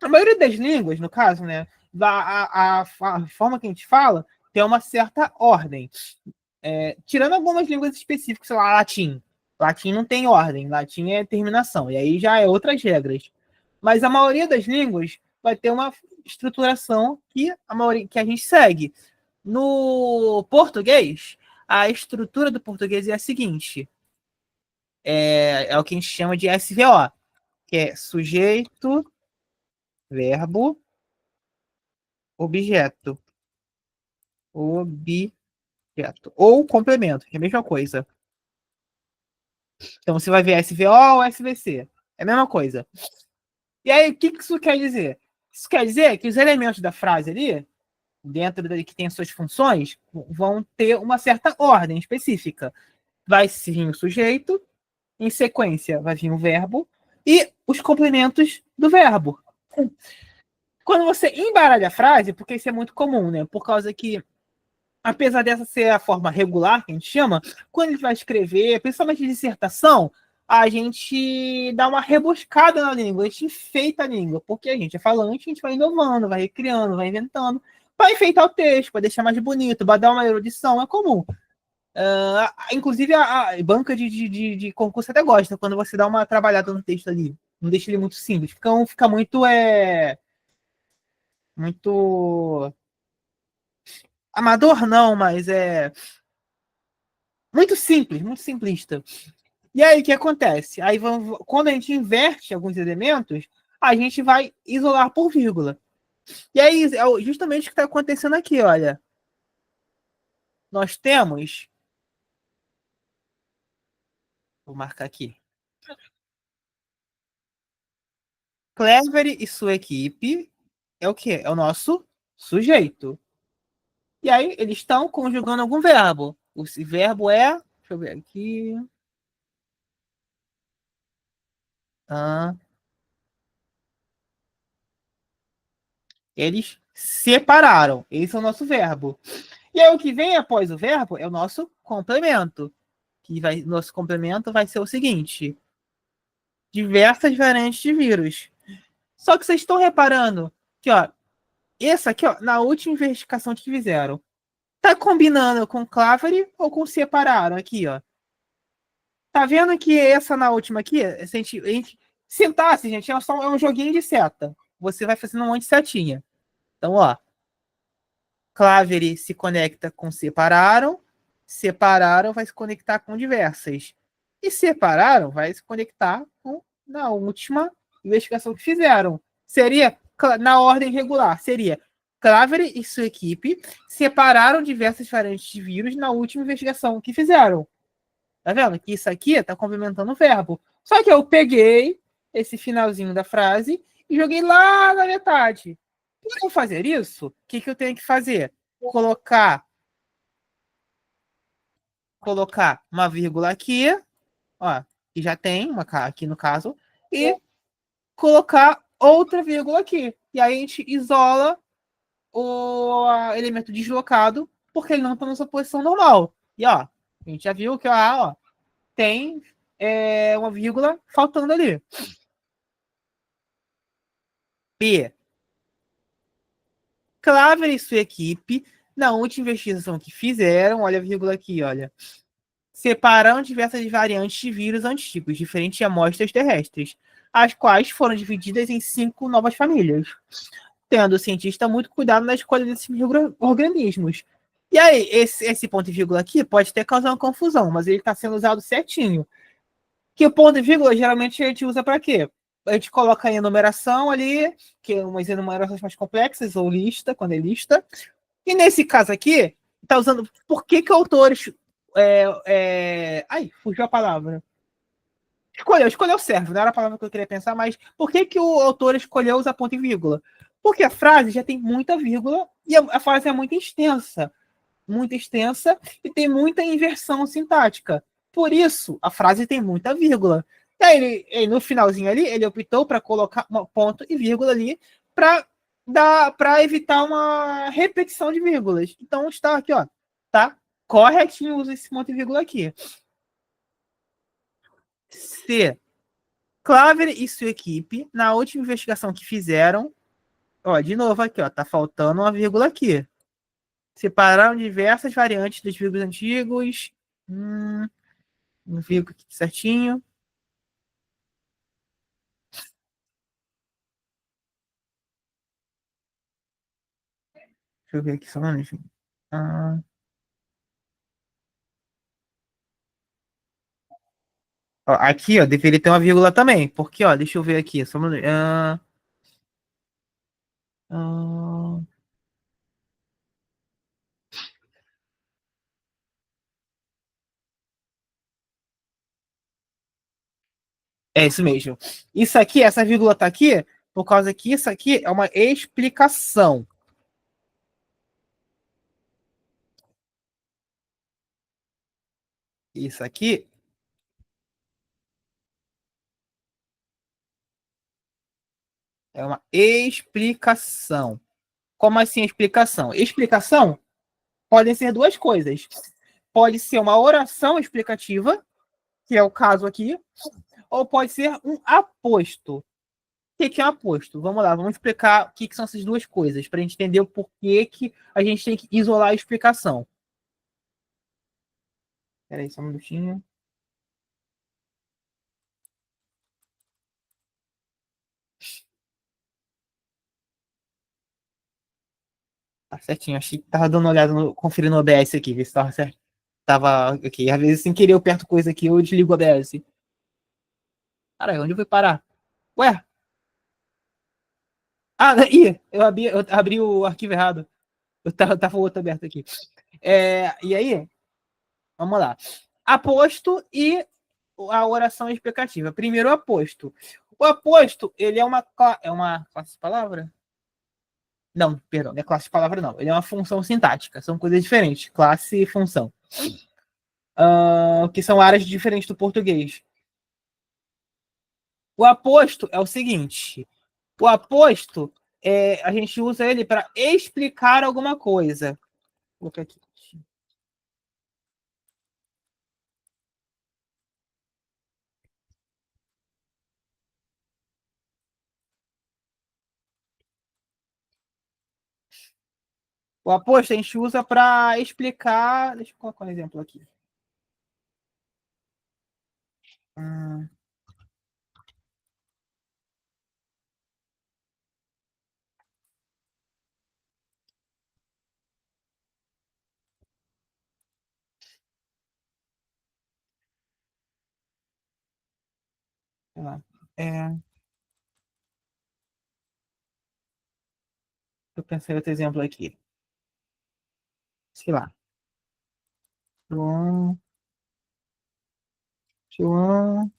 a maioria das línguas, no caso, né, a forma que a gente fala tem uma certa ordem. Tirando algumas línguas específicas, sei lá, latim. Latim não tem ordem, latim é terminação, e aí já é outras regras. Mas a maioria das línguas vai ter uma estruturação que a gente segue. No português, a estrutura do português é a seguinte: é o que a gente chama de SVO, que é sujeito, verbo, objeto, objeto, ou complemento, que é a mesma coisa. Então você vai ver SVO ou SVC, é a mesma coisa. E aí, o que isso quer dizer? Isso quer dizer que os elementos da frase ali, dentro dele que tem as suas funções, vão ter uma certa ordem específica. Vai vir o sujeito, em sequência vai vir o verbo e os complementos do verbo. Quando você embaralha a frase, porque isso é muito comum, né? Por causa que, apesar dessa ser a forma regular, que a gente chama, quando a gente vai escrever, principalmente dissertação, a gente dá uma rebuscada na língua, a gente enfeita a língua, porque a gente é falante, a gente vai inovando, vai recriando, vai inventando, para enfeitar o texto, para deixar mais bonito, para dar uma erudição, é comum. Inclusive, a banca de concurso até gosta quando você dá uma trabalhada no texto ali. Não deixa ele muito simples. Fica muito. Muito. Amador, não, mas é. Muito simples, muito simplista. E aí, o que acontece? Aí, quando a gente inverte alguns elementos, a gente vai isolar por vírgula. E aí, é justamente o que está acontecendo aqui, olha. Nós temos. Vou marcar aqui. Clever e sua equipe é o quê? É o nosso sujeito. E aí, eles estão conjugando algum verbo. Esse verbo é. Deixa eu ver aqui. Ah, eles separaram. Esse é o nosso verbo. E aí, o que vem após o verbo é o nosso complemento. Nosso complemento vai ser o seguinte: diversas variantes de vírus. Só que vocês estão reparando que, ó, essa aqui, ó, na última investigação que fizeram, tá combinando com Clavery ou com separaram aqui, ó? Tá vendo que essa na última aqui, a gente sentasse, gente, é um joguinho de seta. Você vai fazendo um monte de setinha. Então, ó, Clavery se conecta com separaram, separaram vai se conectar com diversas. E separaram vai se conectar com na última investigação que fizeram. Seria na ordem regular, seria Clavery e sua equipe separaram diversas variantes de vírus na última investigação que fizeram. Tá vendo? Que isso aqui tá complementando o verbo. Só que eu peguei esse finalzinho da frase e joguei lá na metade. Para eu fazer isso, o que eu tenho que fazer? Colocar uma vírgula aqui, ó, que já tem uma aqui no caso, e colocar outra vírgula aqui. E aí a gente isola o elemento deslocado, porque ele não está na sua posição normal. E ó, a gente já viu que ó, tem uma vírgula faltando ali. B. Claver e sua equipe Na última investigação que fizeram, olha a vírgula aqui, olha. Separaram diversas variantes de vírus antigos, diferentes de amostras terrestres, as quais foram divididas em 5 novas famílias, tendo o cientista muito cuidado na escolha desses organismos. E aí, esse ponto e vírgula aqui pode ter causado confusão, mas ele está sendo usado certinho. Que o ponto e vírgula geralmente a gente usa para quê? A gente coloca a enumeração ali, que é umas enumerações mais complexas, ou lista, quando é lista. E nesse caso aqui, está usando. Por que que autores. Ai, fugiu a palavra. Escolheu serve, não era a palavra que eu queria pensar, mas por que que o autor escolheu usar ponto e vírgula? Porque a frase já tem muita vírgula e a frase é muito extensa e tem muita inversão sintática. Por isso, a frase tem muita vírgula. E aí, no finalzinho ali, ele optou para colocar um ponto e vírgula ali para evitar uma repetição de vírgulas. Então está aqui, ó, tá? Corretinho usa esse ponto e vírgula aqui. C. Claver e sua equipe, na última investigação que fizeram, ó, de novo aqui, ó, tá faltando uma vírgula aqui. Separaram diversas variantes dos vírgulas antigos. Um vírgula aqui certinho. Deixa eu ver aqui só um minutinho. Ó, aqui, ó, deveria ter uma vírgula também. Porque, ó, deixa eu ver aqui. Só um minuto. Ah, é isso mesmo. Isso aqui, essa vírgula tá aqui, por causa que isso aqui é uma explicação. Isso aqui é uma explicação. Como assim explicação? Explicação podem ser duas coisas. Pode ser uma oração explicativa, que é o caso aqui, ou pode ser um aposto. O que é um aposto? Vamos lá, vamos explicar o que são essas duas coisas, para a gente entender o porquê que a gente tem que isolar a explicação. Espera aí, só um minutinho. Tá certinho, achei que tava dando uma olhada, conferindo o OBS aqui, ver se tava certo. Tava aqui. Às vezes, sem querer, eu aperto coisa aqui, eu desligo o OBS. Caralho, onde eu fui parar? Ué? Ah, eu abri o arquivo errado. Eu tava o outro aberto aqui. E aí, vamos lá. Aposto e a oração explicativa. Primeiro, o aposto. O aposto, ele é uma classe de palavra? Não, perdão, não é classe de palavra, não. Ele é uma função sintática. São coisas diferentes. Classe e função. Que são áreas diferentes do português. O aposto é o seguinte: o aposto, a gente usa ele para explicar alguma coisa. Vou colocar aqui. O aposto a gente usa para explicar. Deixa eu colocar um exemplo aqui. Hum, sei lá. Eu pensei em outro exemplo aqui. Sei lá. João, João.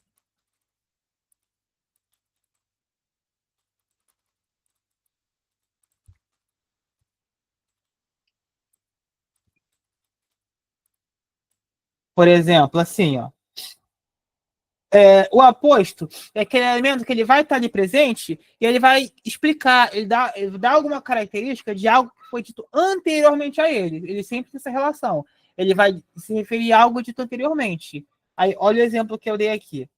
Por exemplo, assim, ó. O aposto é aquele elemento que ele vai estar ali presente e ele vai explicar, ele dá alguma característica de algo que foi dito anteriormente a ele. Ele sempre tem essa relação. Ele vai se referir a algo dito anteriormente. Aí, olha o exemplo que eu dei aqui.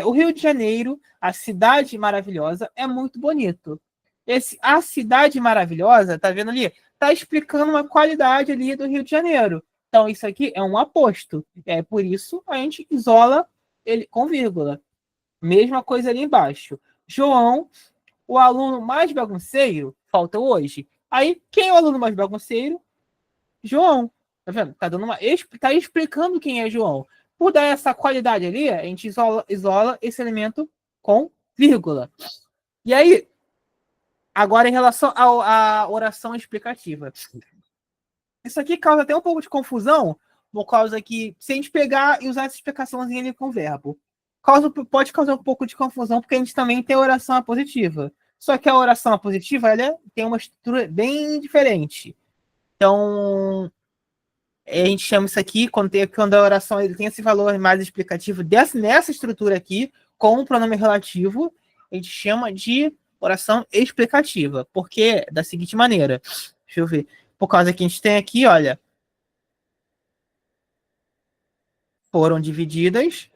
O Rio de Janeiro, a cidade maravilhosa, é muito bonito. A cidade maravilhosa, tá vendo ali? Tá explicando uma qualidade ali do Rio de Janeiro. Então, isso aqui é um aposto. É por isso a gente isola ele com vírgula. Mesma coisa ali embaixo. João, o aluno mais bagunceiro, falta hoje. Aí, quem é o aluno mais bagunceiro? João. Tá vendo? Tá dando tá explicando quem é João. Por dar essa qualidade ali, a gente isola esse elemento com vírgula. E aí, agora em relação à oração explicativa. Isso aqui causa até um pouco de confusão, por causa que, se a gente pegar e usar essa explicaçãozinha ali com verbo, pode causar um pouco de confusão, porque a gente também tem a oração apositiva. Só que a oração apositiva, ela tem uma estrutura bem diferente. Então, a gente chama isso aqui, quando a oração ele tem esse valor mais explicativo nessa estrutura aqui, com o pronome relativo, a gente chama de oração explicativa. Porque da seguinte maneira, deixa eu ver, por causa que a gente tem aqui, olha, foram divididas,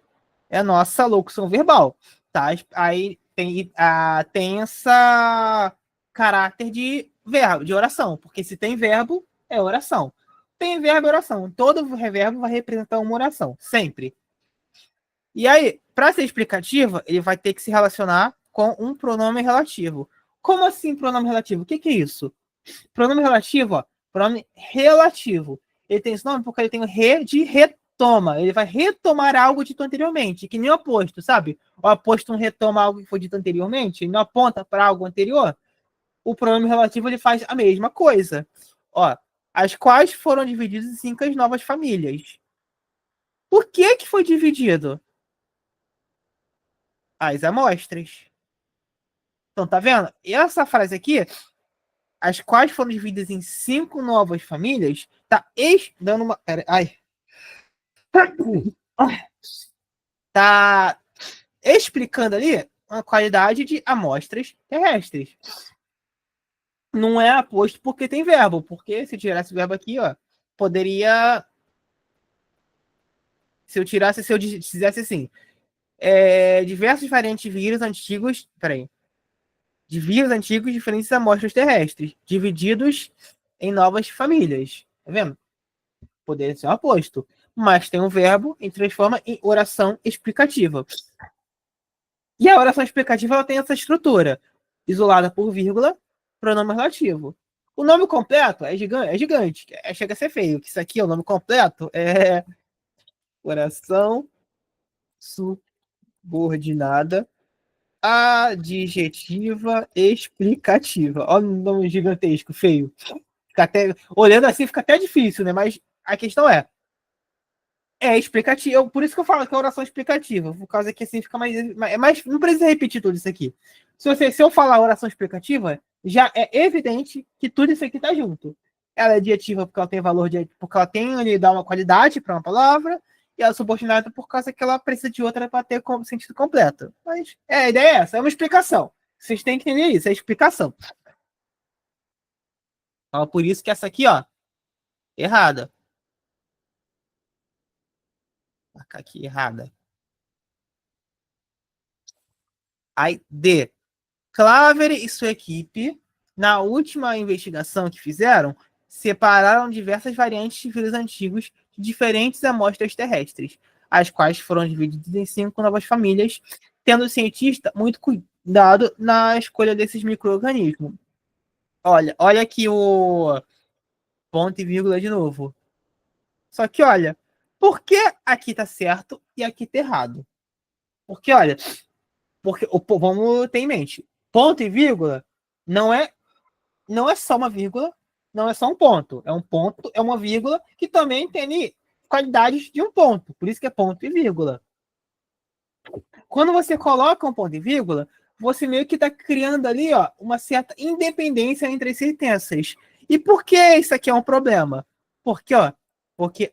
é a nossa locução verbal, tá? Aí tem essa caráter de verbo, de oração, porque se tem verbo, é oração. Tem verbo, é oração. Todo verbo vai representar uma oração, sempre. E aí, para ser explicativa, ele vai ter que se relacionar com um pronome relativo. Como assim pronome relativo? O que é isso? Pronome relativo, ó, pronome relativo. Ele tem esse nome porque ele tem o re de retoma. Ele vai retomar algo dito anteriormente, que nem o oposto, sabe? O oposto não retoma algo que foi dito anteriormente, ele não aponta para algo anterior. O pronome relativo ele faz a mesma coisa. Ó, as quais foram divididas em 5 novas famílias. Por que foi dividido? As amostras. Então, tá vendo? E essa frase aqui, as quais foram divididas em 5 novas famílias, tá dando uma. Ai. Tá explicando ali a qualidade de amostras terrestres. Não é aposto porque tem verbo, porque se tirasse o verbo aqui, ó, poderia. Se eu fizesse assim, diversos variantes de vírus antigos. Peraí. De vírus antigos, diferentes amostras terrestres, divididos em novas famílias. Tá vendo? Poderia ser um aposto. Mas tem um verbo e transforma em oração explicativa. E a oração explicativa ela tem essa estrutura, isolada por vírgula, pronome relativo. O nome completo é gigante, chega a ser feio. Que isso aqui é o nome completo, é oração subordinada adjetiva explicativa. Olha o nome gigantesco, feio. Fica até, olhando assim fica até difícil, né? Mas a questão é explicativo. Por isso que eu falo que é oração explicativa, por causa que assim fica mais não precisa repetir tudo isso aqui. Se eu falar oração explicativa, já é evidente que tudo isso aqui está junto. Ela é adjetiva porque ela tem valor porque ela tem ali dá uma qualidade para uma palavra, e ela é subordinada por causa que ela precisa de outra para ter sentido completo. Mas a ideia é essa, é uma explicação. Vocês têm que entender isso, é explicação. Então, por isso que essa aqui, ó, errada. Vou marcar aqui errada. Aí, D. Claver e sua equipe, na última investigação que fizeram, separaram diversas variantes de vírus antigos de diferentes amostras terrestres, as quais foram divididas em 5 novas famílias, tendo o cientista muito cuidado na escolha desses micro-organismos. Olha aqui o ponto e vírgula de novo. Só que olha, por que aqui tá certo e aqui tá errado? Porque olha, vamos ter em mente, ponto e vírgula não é só uma vírgula, não é só um ponto. É um ponto, é uma vírgula que também tem qualidades de um ponto. Por isso que é ponto e vírgula. Quando você coloca um ponto e vírgula, você meio que está criando ali ó, uma certa independência entre as sentenças. E por que isso aqui é um problema? Porque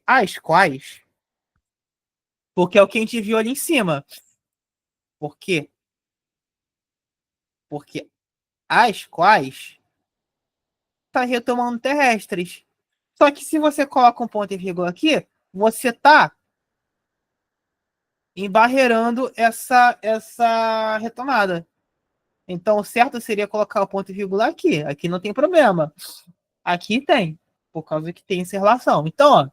as quais. Porque é o que a gente viu ali em cima. Por quê? Porque as quais está retomando terrestres. Só que se você coloca um ponto e vírgula aqui, você está embarreirando essa retomada. Então, o certo seria colocar o ponto e vírgula aqui. Aqui não tem problema. Aqui tem, por causa que tem essa relação. Então, ó,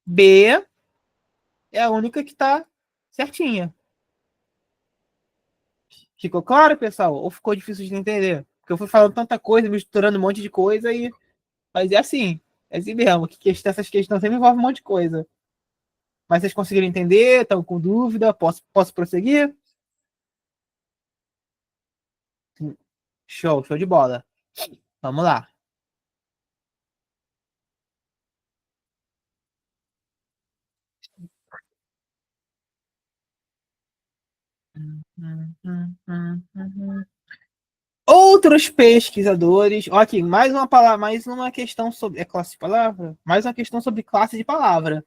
B é a única que está certinha. Ficou claro, pessoal? Ou ficou difícil de entender? Porque eu fui falando tanta coisa, misturando um monte de coisa e... Mas é assim. É assim mesmo. Que essas questões sempre envolvem um monte de coisa. Mas vocês conseguiram entender? Estão com dúvida? Posso prosseguir? Show de bola. Vamos lá. Outros pesquisadores. Ó, aqui, mais uma palavra, mais uma questão sobre. É classe de palavra? Mais uma questão sobre classe de palavra.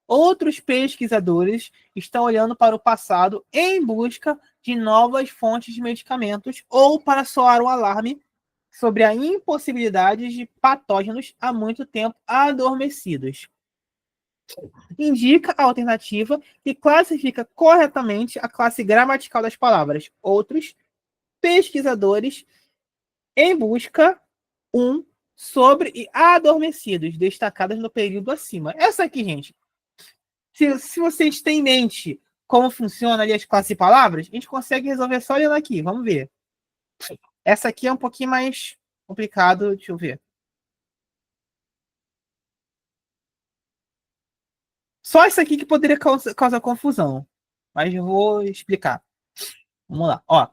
Outros pesquisadores estão olhando para o passado em busca de novas fontes de medicamentos ou para soar o alarme sobre a impossibilidade de patógenos há muito tempo adormecidos. Indica a alternativa que classifica corretamente a classe gramatical das palavras. Outros pesquisadores em busca sobre e adormecidos, destacadas no período acima. Essa aqui, gente, se vocês têm em mente como funciona ali as classes de palavras, a gente consegue resolver só olhando aqui. Vamos ver. Essa aqui é um pouquinho mais complicado. Deixa eu ver. Só isso aqui que poderia causar confusão. Mas eu vou explicar. Vamos lá. Ó.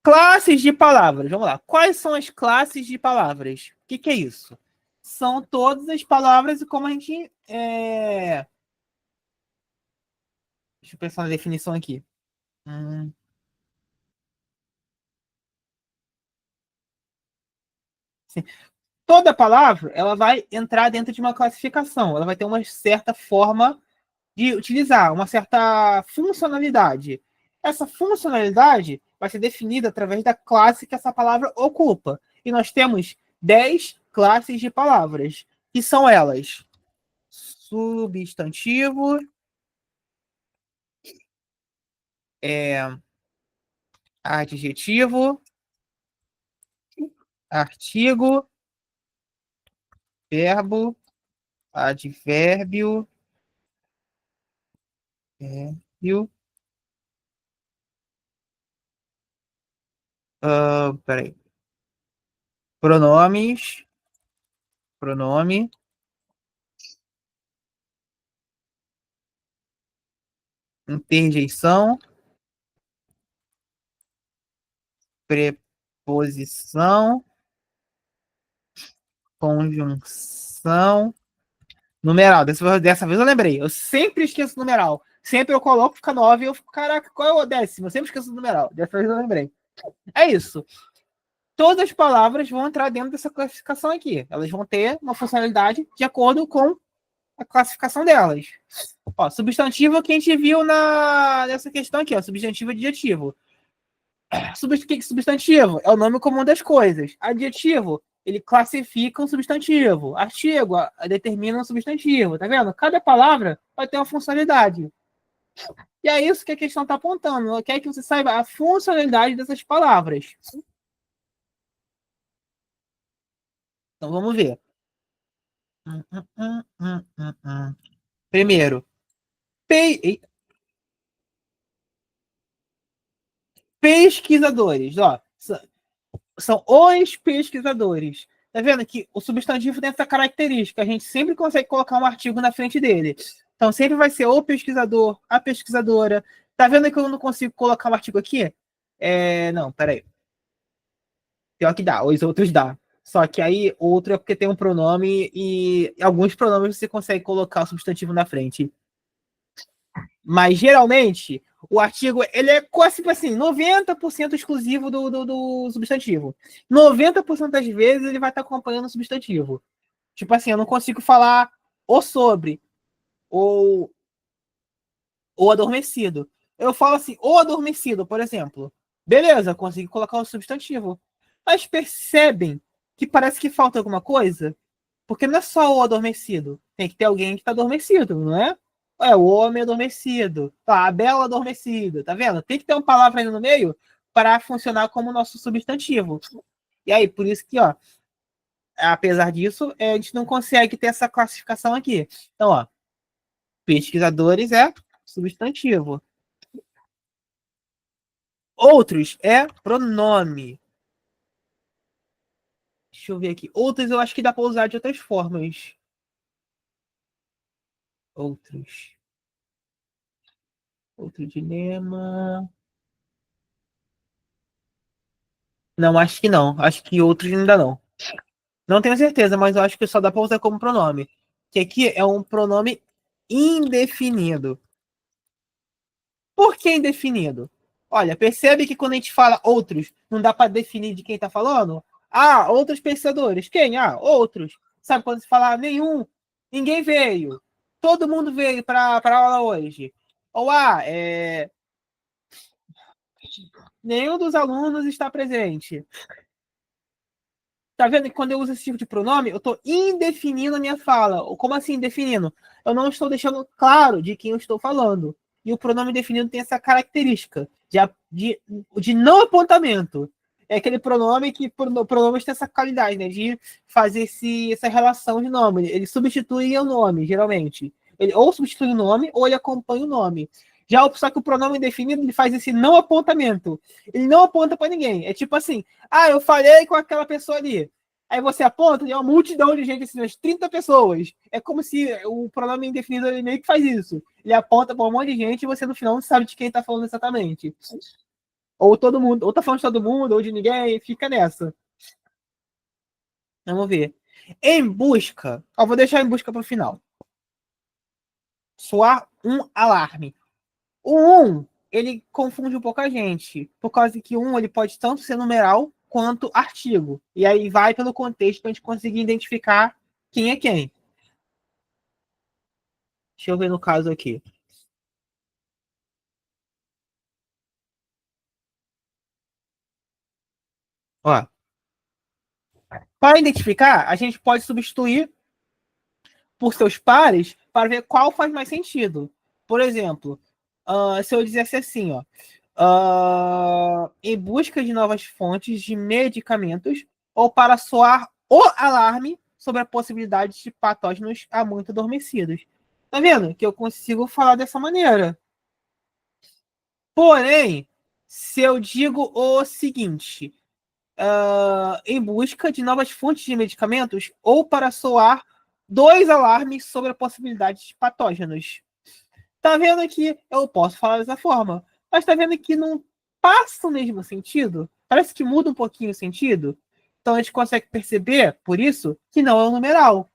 Classes de palavras. Vamos lá. Quais são as classes de palavras? O que é isso? São todas as palavras e como a gente. Deixa eu pensar na definição aqui. Hum, sim. Toda palavra ela vai entrar dentro de uma classificação. Ela vai ter uma certa forma de utilizar, uma certa funcionalidade. Essa funcionalidade vai ser definida através da classe que essa palavra ocupa. E nós temos 10 classes de palavras, que são elas: substantivo, é, adjetivo, artigo, verbo, advérbio, advérbio, peraí, pronomes, pronome, interjeição, preposição, conjunção, numeral. Dessa vez eu lembrei. Eu sempre esqueço o numeral. Sempre eu coloco, fica 9 e eu fico, caraca, qual é o décimo? Eu sempre esqueço o numeral. Dessa vez eu lembrei. É isso. Todas as palavras vão entrar dentro dessa classificação aqui. Elas vão ter uma funcionalidade de acordo com a classificação delas. Ó, substantivo que a gente viu nessa questão aqui, ó, substantivo e adjetivo. Substantivo é o nome comum das coisas. Adjetivo, ele classifica um substantivo. Artigo determina um substantivo. Tá vendo? Cada palavra vai ter uma funcionalidade. E é isso que a questão está apontando. Ela quer que você saiba a funcionalidade dessas palavras. Então vamos ver. Primeiro, pesquisadores. Ó, são os pesquisadores. Tá vendo que o substantivo tem essa característica? A gente sempre consegue colocar um artigo na frente dele. Então sempre vai ser o pesquisador, a pesquisadora. Tá vendo que eu não consigo colocar um artigo aqui? Não, peraí. Pior que dá, os outros dá. Só que aí outro é porque tem um pronome e alguns pronomes você consegue colocar o substantivo na frente. Mas geralmente o artigo ele é quase tipo assim, 90% exclusivo do substantivo. 90% das vezes ele vai estar acompanhando o substantivo. Tipo assim, eu não consigo falar o sobre ou o adormecido. Eu falo assim, o adormecido, por exemplo. Beleza, consigo colocar o substantivo. Mas percebem que parece que falta alguma coisa? Porque não é só o adormecido. Tem que ter alguém que está adormecido, não é? É, o homem adormecido. Tá, a bela adormecida. Tá vendo? Tem que ter uma palavra aí no meio para funcionar como nosso substantivo. E aí, por isso que, ó, apesar disso, a gente não consegue ter essa classificação aqui. Então, ó, pesquisadores é substantivo. Outros é pronome. Deixa eu ver aqui. Outros eu acho que dá para usar de outras formas. Outros. Outro dilema. Não, acho que não. Acho que outros ainda não. Não tenho certeza, mas eu acho que só dá para usar como pronome. Que aqui é um pronome indefinido. Por que indefinido? Olha, percebe que quando a gente fala outros, não dá para definir de quem está falando? Ah, outros pensadores. Quem? Ah, outros. Sabe quando se fala nenhum, ninguém veio. Todo mundo veio para a aula hoje. Ou nenhum dos alunos está presente. Tá vendo que quando eu uso esse tipo de pronome, eu estou indefinindo a minha fala. Como assim indefinindo? Eu não estou deixando claro de quem eu estou falando. E o pronome definido tem essa característica de não apontamento. É aquele pronome que pronomes tem essa qualidade, né? De fazer essa relação de nome. Ele substitui o nome, geralmente. Ele ou substitui o nome, ou ele acompanha o nome. Só que o pronome indefinido ele faz esse não apontamento. Ele não aponta para ninguém. É tipo assim: ah, eu falei com aquela pessoa ali. Aí você aponta e é uma multidão de gente, assim, umas 30 pessoas. É como se o pronome indefinido ele meio que faz isso. Ele aponta para um monte de gente e você no final não sabe de quem tá falando exatamente. Ou todo mundo, ou tá falando de todo mundo, ou de ninguém, fica nessa. Vamos ver. Em busca, ó, vou deixar em busca para o final. Soar um alarme. O um, ele confunde um pouco a gente, por causa que um ele pode tanto ser numeral quanto artigo. E aí vai pelo contexto para a gente conseguir identificar quem é quem. Deixa eu ver no caso aqui. Ó, para identificar, a gente pode substituir por seus pares para ver qual faz mais sentido. Por exemplo, se eu dissesse assim, ó, em busca de novas fontes de medicamentos ou para soar o alarme sobre a possibilidade de patógenos há muito adormecidos. Tá vendo? Que eu consigo falar dessa maneira. Porém, se eu digo o seguinte, em busca de novas fontes de medicamentos ou para soar dois alarmes sobre a possibilidade de patógenos. Tá vendo que eu posso falar dessa forma, mas tá vendo que não passa o mesmo sentido? Parece que muda um pouquinho o sentido. Então a gente consegue perceber, por isso, que não é um numeral.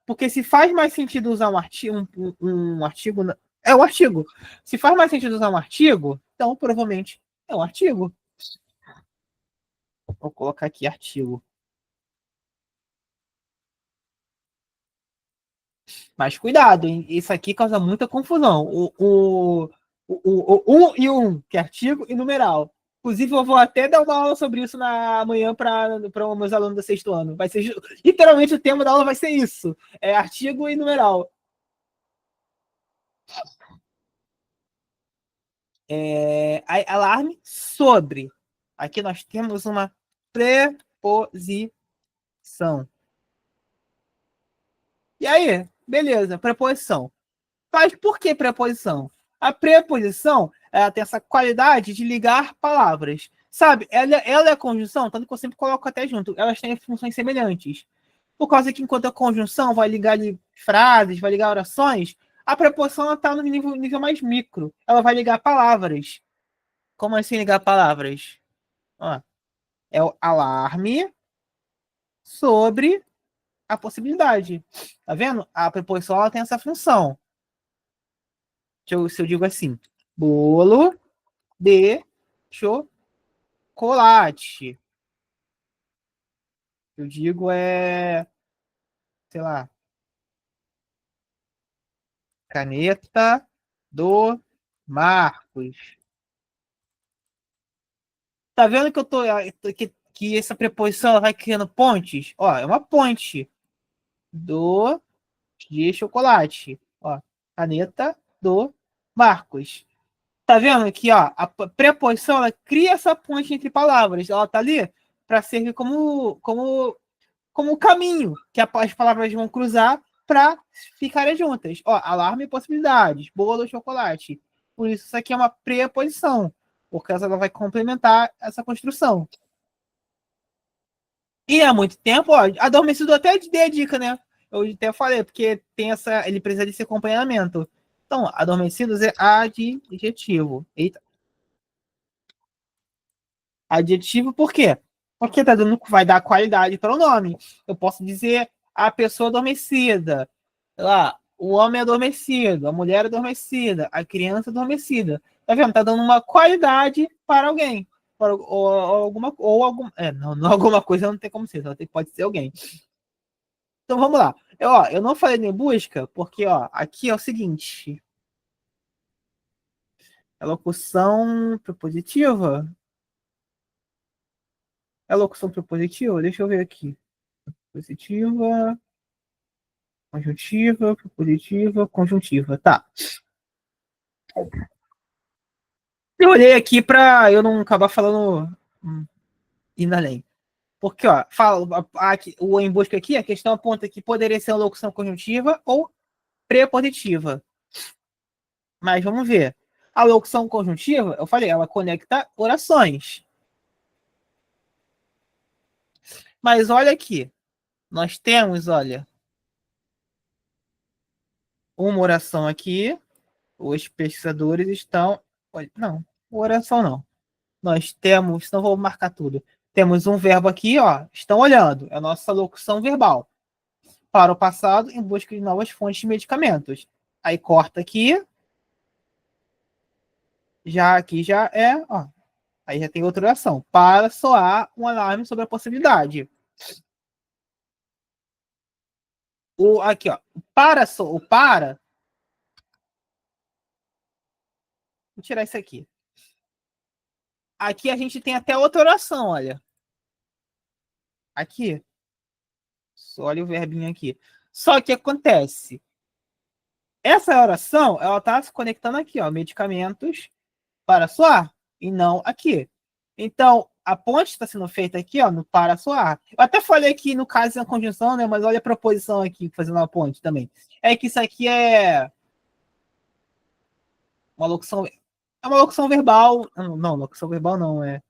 Porque se faz mais sentido usar um artigo, um artigo, é um artigo. Se faz mais sentido usar um artigo, então provavelmente é um artigo. Vou colocar aqui artigo. Mas cuidado, hein? Isso aqui causa muita confusão. O um e o um, que é artigo e numeral. Inclusive, eu vou até dar uma aula sobre isso na manhã para meus alunos do sexto ano. Vai ser literalmente o tema da aula vai ser isso: é artigo e numeral. Alarme sobre. Aqui nós temos uma preposição. E aí, beleza, preposição. Mas por que preposição? A preposição ela tem essa qualidade de ligar palavras. Sabe, ela é a conjunção, tanto que eu sempre coloco até junto. Elas têm funções semelhantes. Por causa que enquanto a conjunção vai ligar ali frases, vai ligar orações, a preposição está no nível mais micro. Ela vai ligar palavras. Como assim ligar palavras? Ó, é o alarme sobre a possibilidade. Tá vendo? A preposição ela tem essa função. Se eu digo assim, bolo de chocolate. Eu digo sei lá, caneta do Marcos. Tá vendo que eu tô que essa preposição ela vai criando pontes? Ó, é uma ponte do de chocolate. Ó. Caneta do Marcos. Tá vendo aqui, ó? A preposição, ela cria essa ponte entre palavras. Ela tá ali para servir como caminho que as palavras vão cruzar para ficarem juntas. Ó, alarme e possibilidades, bolo, chocolate. Por isso aqui é uma preposição, porque ela vai complementar essa construção. E há muito tempo, ó, adormecido até dei a dica, né? Eu até falei, porque tem essa, ele precisa desse acompanhamento. Então, adormecidos é adjetivo. Eita. Adjetivo por quê? Porque tá dando, vai dar qualidade para o nome. Eu posso dizer a pessoa adormecida, lá, o homem adormecido, a mulher adormecida, a criança adormecida. Tá vendo? Tá dando uma qualidade para alguém. Não, alguma coisa não tem como ser, pode ser alguém. Então vamos lá. Eu não falei nem busca, porque ó, aqui é o seguinte: é locução prepositiva? É locução prepositiva? Deixa eu ver aqui. Positiva, conjuntiva, prepositiva, conjuntiva. Tá. Eu olhei aqui para eu não acabar falando indo além. Porque, ó, o em busca aqui, a questão aponta que poderia ser uma locução conjuntiva ou prepositiva. Mas vamos ver. A locução conjuntiva, eu falei, ela conecta orações. Mas olha aqui, nós temos, olha, uma oração aqui. Os pesquisadores estão. Não, oração não. Nós temos, não vou marcar tudo. Temos um verbo aqui, ó. Estão olhando. É a nossa locução verbal. Para o passado, em busca de novas fontes de medicamentos. Aí corta aqui. Já aqui já é, ó. Aí já tem outra oração. Para soar um alarme sobre a possibilidade. Aqui, ó. O para. Vou tirar isso aqui. Aqui a gente tem até outra oração, olha. Aqui. Só olha o verbinho aqui. Só que acontece. Essa oração, ela tá se conectando aqui, ó. Medicamentos para soar. E não aqui. Então, a ponte está sendo feita aqui, ó, no para soar. Eu até falei aqui no caso da conjunção, né? Mas olha a proposição aqui, fazendo a ponte também. É que isso aqui é uma locução. É uma locução verbal. Não, locução verbal não. É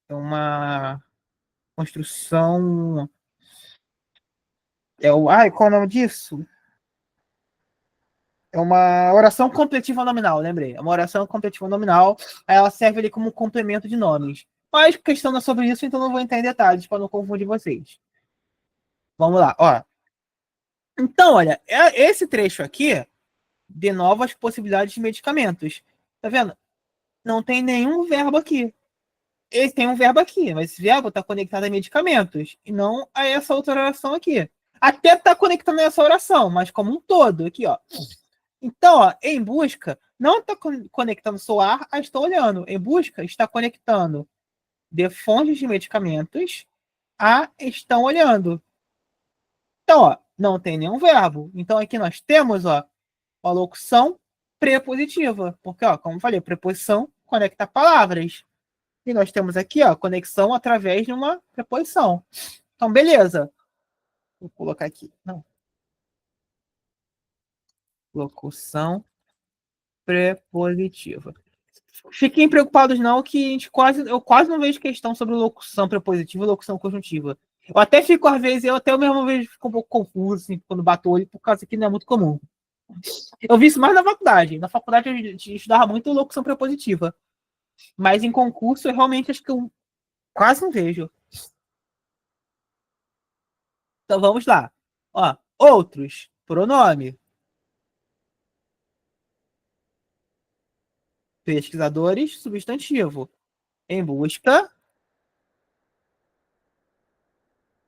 uma construção. Qual é o nome disso? É uma oração completiva nominal, lembrei. É uma oração completiva nominal. Aí ela serve ali como complemento de nomes. Mas questão não é sobre isso, então não vou entrar em detalhes para não confundir vocês. Vamos lá, ó. Então, olha, esse trecho aqui de novas possibilidades de medicamentos. Tá vendo? Não tem nenhum verbo aqui. Ele tem um verbo aqui, mas esse verbo está conectado a medicamentos e não a essa outra oração aqui. Até está conectando a essa oração, mas como um todo, aqui, ó. Então, ó, em busca, não está conectando soar a estou olhando. Em busca, está conectando de fontes de medicamentos a estão olhando. Então, ó, não tem nenhum verbo. Então, aqui nós temos, ó, a locução prepositiva. Porque, ó, como eu falei, preposição conecta palavras. E nós temos aqui, ó, conexão através de uma preposição. Então, beleza. Vou colocar aqui. Não. Locução prepositiva. Fiquem preocupados não, que eu quase não vejo questão sobre locução prepositiva e locução conjuntiva. Eu até fico, às vezes, eu até mesmo vejo fico um pouco confuso assim, quando bato o olho, por causa que não é muito comum. Eu vi isso mais na faculdade. Na faculdade eu estudava muito locução prepositiva. Mas em concurso, eu realmente acho que eu quase não vejo. Então vamos lá. Ó, outros. Pronome. Pesquisadores, substantivo. Em busca,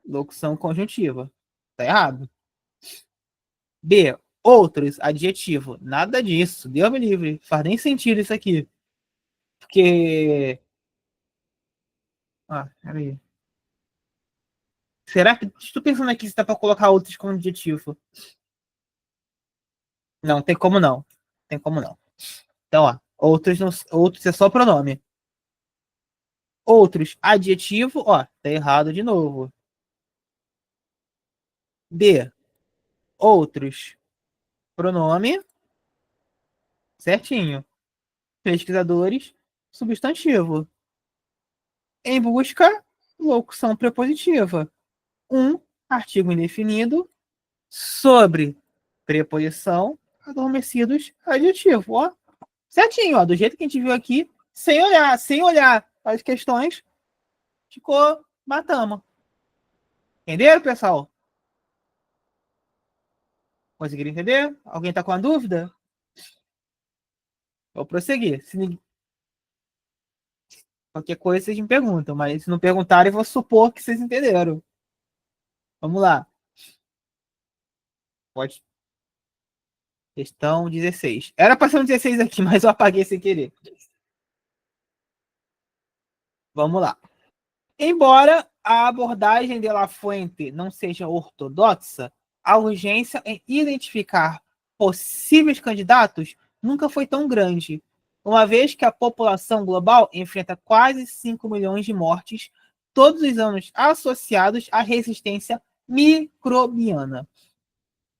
locução conjuntiva. Tá errado. B. Outros, adjetivo. Nada disso. Deus me livre. Faz nem sentido isso aqui. Porque. Peraí. Será que. Estou pensando aqui se dá para colocar outros como adjetivo. Não, tem como não. Tem como não. Então, ó, outros, outros é só pronome. Outros, adjetivo, ó, tá errado de novo. D, outros, pronome, certinho. Pesquisadores, substantivo. Em busca, locução prepositiva. Um, artigo indefinido, sobre, preposição, adormecidos, adjetivo. Ó, certinho, ó, do jeito que a gente viu aqui, sem olhar as questões, ficou, matamos. Entenderam, pessoal? Conseguiram entender? Alguém está com a dúvida? Vou prosseguir. Se qualquer coisa vocês me perguntam, mas se não perguntarem, eu vou supor que vocês entenderam. Vamos lá. Pode. Questão 16. Era para ser um 16 aqui, mas eu apaguei sem querer. Vamos lá. Embora a abordagem de La Fuente não seja ortodoxa, a urgência em identificar possíveis candidatos nunca foi tão grande, uma vez que a população global enfrenta quase 5 milhões de mortes todos os anos associados à resistência microbiana.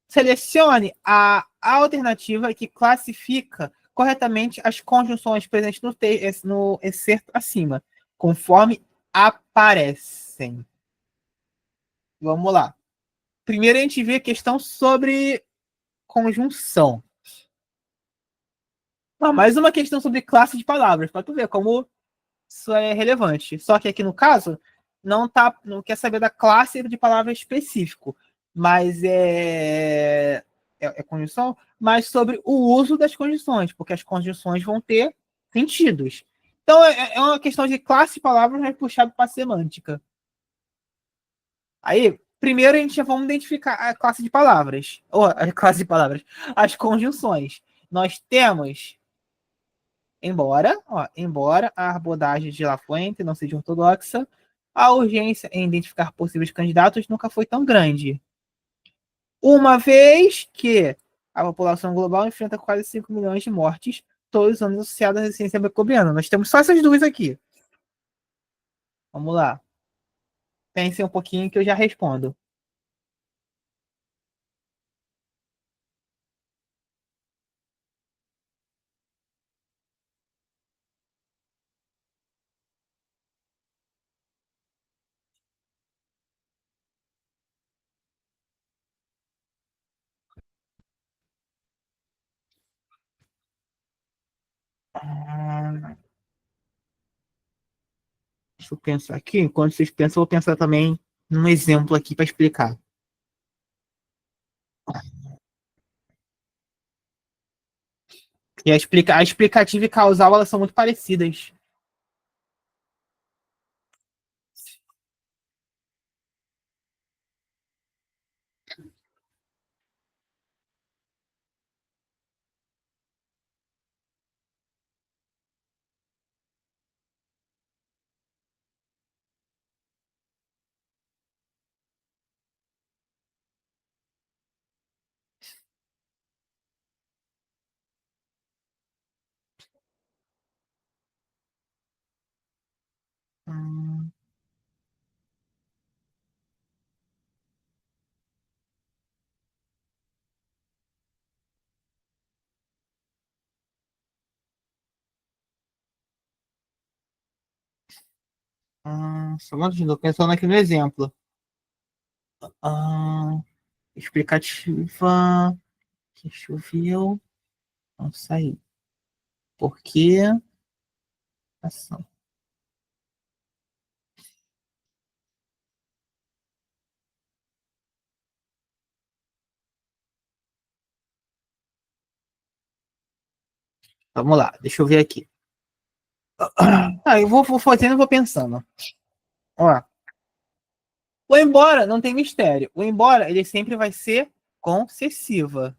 Selecione a alternativa que classifica corretamente as conjunções presentes no excerto acima, conforme aparecem. Vamos lá. Primeiro a gente vê a questão sobre conjunção. Mais uma questão sobre classe de palavras, para tu ver como isso é relevante. Só que aqui no caso, não quer saber da classe de palavra específico, mas é conjunção, mas sobre o uso das conjunções, porque as conjunções vão ter sentidos. Então é uma questão de classe de palavras, mas puxado para semântica. Aí, primeiro a gente já vamos identificar a classe de palavras, ou a classe de palavras, as conjunções. Nós temos embora a abordagem de La Fuente não seja ortodoxa, a urgência em identificar possíveis candidatos nunca foi tão grande. Uma vez que a população global enfrenta quase 5 milhões de mortes todos os anos associadas à resistência microbiana. Nós temos só essas duas aqui. Vamos lá. Pensem um pouquinho que eu já respondo. Ah, deixa eu pensar aqui. Enquanto vocês pensam, eu vou pensar também num exemplo aqui para explicar. E a explicativa e causal elas são muito parecidas. Hum, só um tô pensando aqui no exemplo. Ah, explicativa que choveu, não saiu. Por que? Ação. Vamos lá, deixa eu ver aqui. Eu vou fazendo e vou pensando. Ó, o embora não tem mistério. O embora ele sempre vai ser concessiva.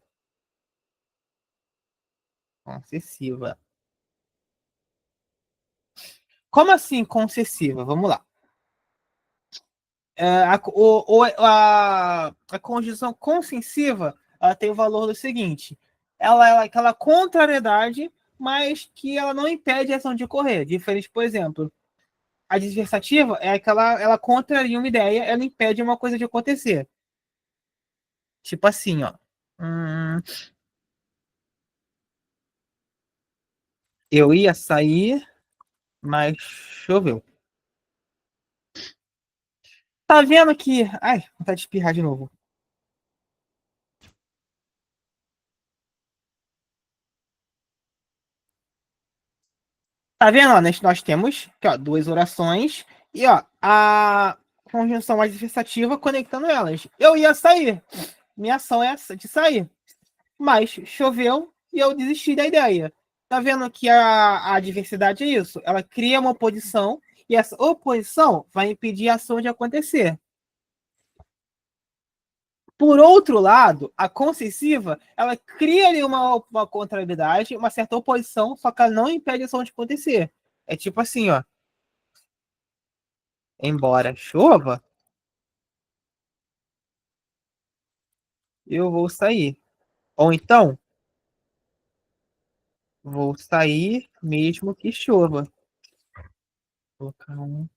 Concessiva. Como assim concessiva? Vamos lá. A conjunção concessiva ela tem o valor do seguinte: Ela é aquela contrariedade, mas que ela não impede a ação de ocorrer. Diferente, por exemplo, a disversativa é aquela, ela contraria uma ideia, ela impede uma coisa de acontecer. Tipo assim, ó. Hum, eu ia sair, mas choveu. Tá vendo que. Ai, vontade de espirrar de novo. Tá vendo? Ó, nós temos aqui, ó, duas orações e ó, a conjunção adversativa conectando elas. Eu ia sair. Minha ação é essa de sair. Mas choveu e eu desisti da ideia. Tá vendo que a diversidade é isso? Ela cria uma oposição e essa oposição vai impedir a ação de acontecer. Por outro lado, a concessiva, ela cria ali uma contrariedade, uma certa oposição, só que ela não impede a ação de acontecer. É tipo assim, ó. Embora chova, eu vou sair. Ou então, vou sair mesmo que chova. Vou colocar um.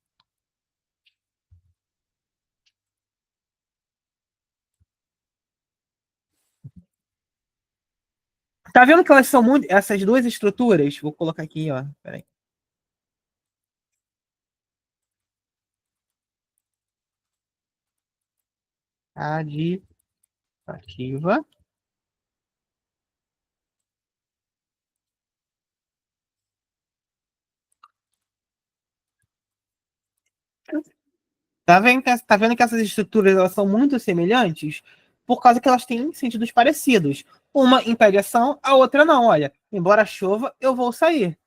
Tá vendo que elas são muito. Essas duas estruturas? Vou colocar aqui, ó. Peraí. Adjetiva. Tá vendo que essas estruturas elas são muito semelhantes por causa que elas têm sentidos parecidos. Uma impede a ação, a outra não. Olha, embora chova, eu vou sair.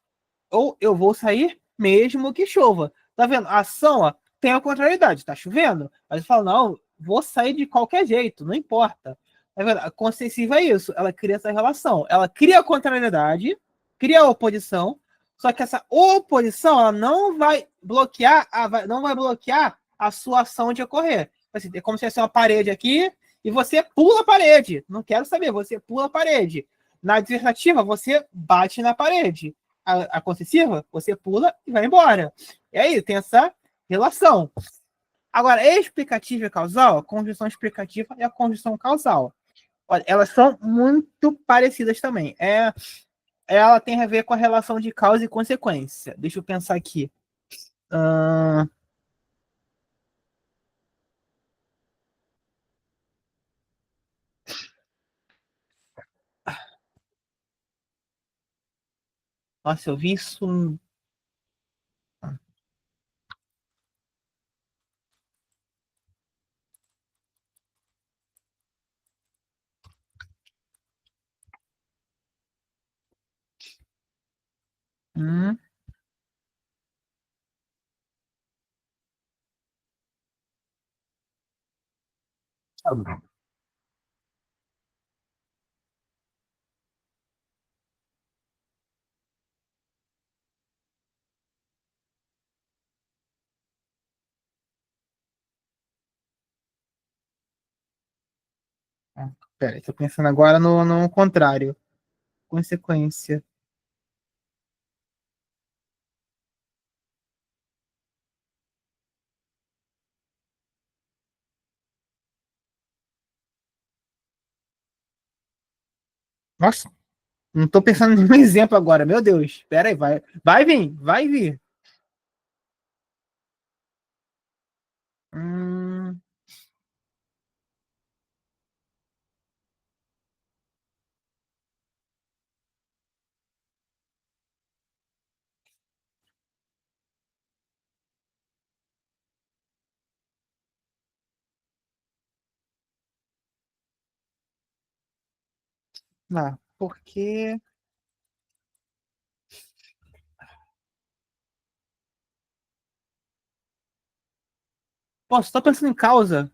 Ou eu vou sair mesmo que chova. Tá vendo? A ação, ó, tem a contrariedade. Tá chovendo. Mas eu falo, não, vou sair de qualquer jeito, não importa. Tá vendo? A conscientiva é isso. Ela cria essa relação. Ela cria a contrariedade, cria a oposição, só que essa oposição ela não vai bloquear não vai bloquear a sua ação de ocorrer. Assim, é como se fosse uma parede aqui e você pula a parede. Não quero saber, você pula a parede. Na dissertativa, você bate na parede. A concessiva, você pula e vai embora. E aí, tem essa relação. Agora, explicativa e causal, a conjunção explicativa e a conjunção causal. Olha, elas são muito parecidas também. Ela tem a ver com a relação de causa e consequência. Deixa eu pensar aqui. Ah, nossa, eu vi isso. Hum, pera, estou pensando agora no contrário. Consequência. Nossa, não estou pensando em nenhum exemplo agora. Meu Deus. Pera aí, vai vir, vai vir. Hum, não, porque. Pô, você tá pensando em causa?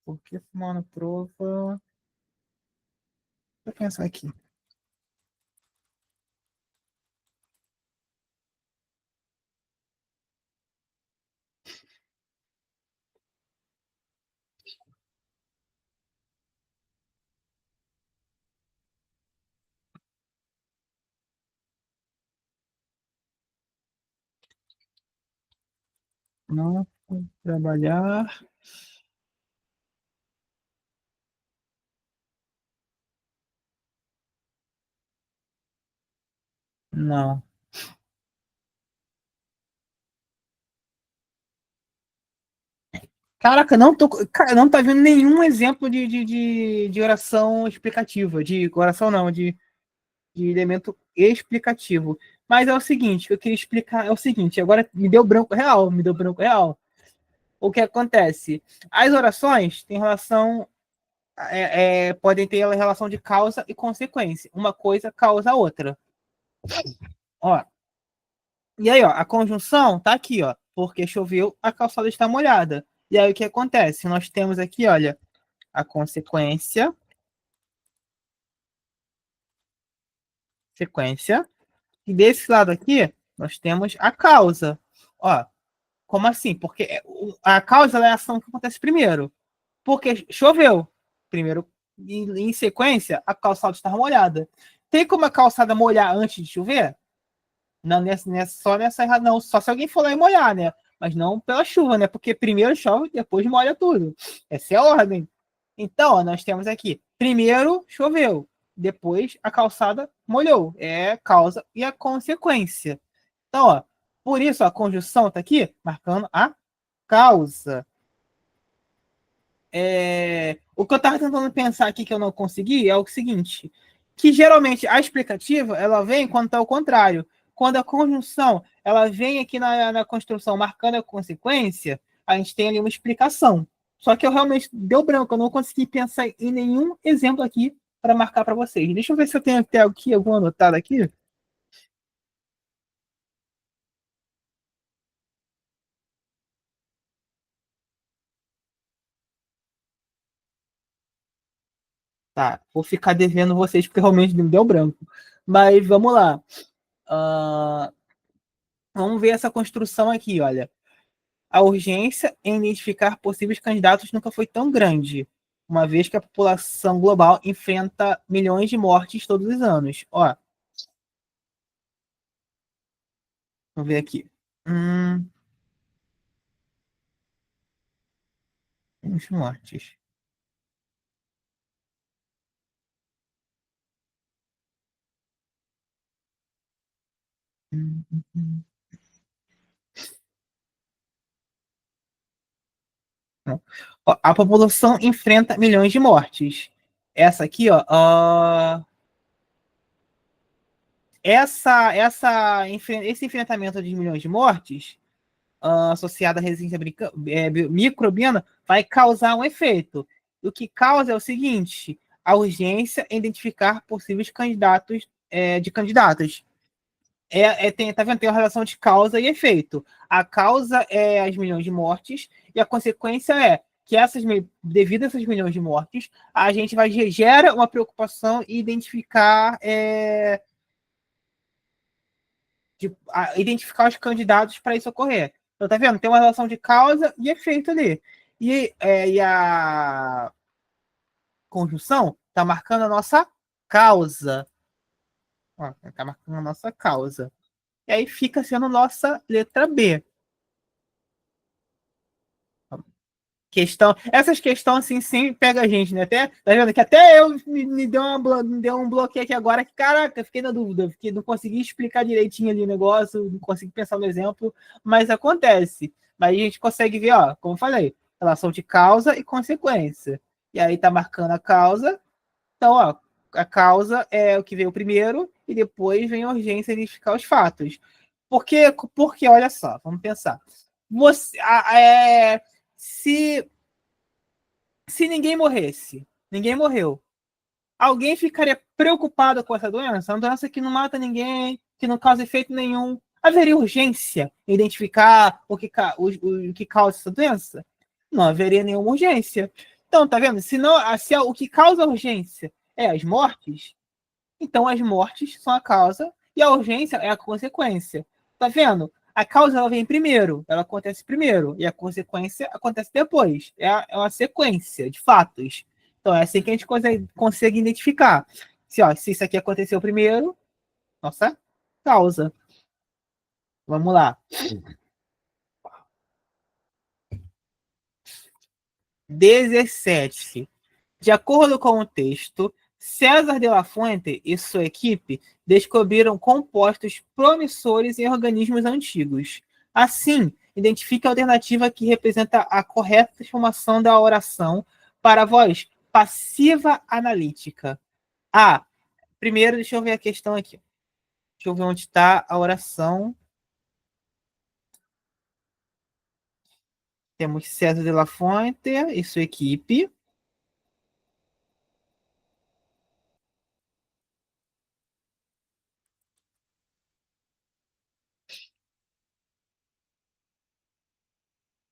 Porque fumando prova. Deixa eu pensar aqui. Não trabalhar. Não. Caraca, não tô, cara, não tá vendo nenhum exemplo de oração explicativa. De oração não, de elemento explicativo. Mas é o seguinte, o que eu queria explicar é o seguinte, agora me deu branco real, me deu branco real. O que acontece? As orações têm relação, podem ter a relação de causa e consequência. Uma coisa causa a outra. Ó, e aí, ó, a conjunção tá aqui, ó, porque choveu, a calçada está molhada. E aí o que acontece? Nós temos aqui, olha, a consequência, sequência, e desse lado aqui nós temos a causa. Ó, como assim? Porque a causa é a ação que acontece primeiro. Porque choveu. Primeiro, em sequência, a calçada está molhada. Tem como a calçada molhar antes de chover? Não, só nessa não, só se alguém for lá e molhar, né? Mas não pela chuva, né? Porque primeiro chove, depois molha tudo. Essa é a ordem. Então, ó, nós temos aqui: primeiro choveu, depois a calçada molhou. É a causa e a consequência. Então, ó, por isso a conjunção está aqui marcando a causa. O que eu estava tentando pensar aqui que eu não consegui é o seguinte, que geralmente a explicativa ela vem quando está o contrário. Quando a conjunção ela vem aqui na construção marcando a consequência, a gente tem ali uma explicação. Só que eu realmente deu branco, eu não consegui pensar em nenhum exemplo aqui para marcar para vocês. Deixa eu ver se eu tenho até aqui algum anotado aqui. Tá, vou ficar devendo vocês porque realmente me deu branco. Mas vamos lá. Uh, vamos ver essa construção aqui, olha. A urgência em identificar possíveis candidatos nunca foi tão grande, uma vez que a população global enfrenta milhões de mortes todos os anos. Ó, vamos ver aqui. Hum, mortes. Hum. Não. Ó, a população enfrenta milhões de mortes. Essa aqui, esse enfrentamento de milhões de mortes associada à resistência microbiana vai causar um efeito. O que causa é o seguinte: a urgência em identificar possíveis candidatos de candidatas. Tá vendo? Tem uma relação de causa e efeito. A causa é as milhões de mortes e a consequência é que devido a essas milhões de mortes, a gente vai gera uma preocupação e identificar identificar os candidatos para isso ocorrer. Então, tá vendo? Tem uma relação de causa e efeito ali. E a conjunção está marcando a nossa causa. Está marcando a nossa causa. E aí fica sendo nossa letra B. Essas questões assim sim pega a gente, né? Até, tá vendo? Que até eu me deu, me deu um bloqueio aqui agora que, caraca, fiquei na dúvida, porque não consegui explicar direitinho ali o negócio, não consegui pensar no exemplo, mas acontece. Mas a gente consegue ver, ó, como eu falei, relação de causa e consequência. E aí tá marcando a causa. Então, ó, a causa é o que veio primeiro e depois vem a urgência de identificar os fatos. Porque olha só, vamos pensar. Você, se se ninguém morresse, ninguém morreu, alguém ficaria preocupado com essa doença? Uma doença que não mata ninguém, que não causa efeito nenhum. Haveria urgência em identificar o que causa essa doença? Não haveria nenhuma urgência. Então, tá vendo? Se o que causa urgência é as mortes, então as mortes são a causa e a urgência é a consequência. Tá vendo? A causa ela vem primeiro, ela acontece primeiro, e a consequência acontece depois. É uma sequência de fatos. Então é assim que a gente consegue identificar. Se isso aqui aconteceu primeiro, nossa causa. Vamos lá. 17. De acordo com o texto, César de la Fuente e sua equipe descobriram compostos promissores em organismos antigos. Assim, identifique a alternativa que representa a correta transformação da oração para a voz passiva analítica. Ah, primeiro, deixa eu ver a questão aqui. Deixa eu ver onde está a oração. Temos César de la Fuente e sua equipe.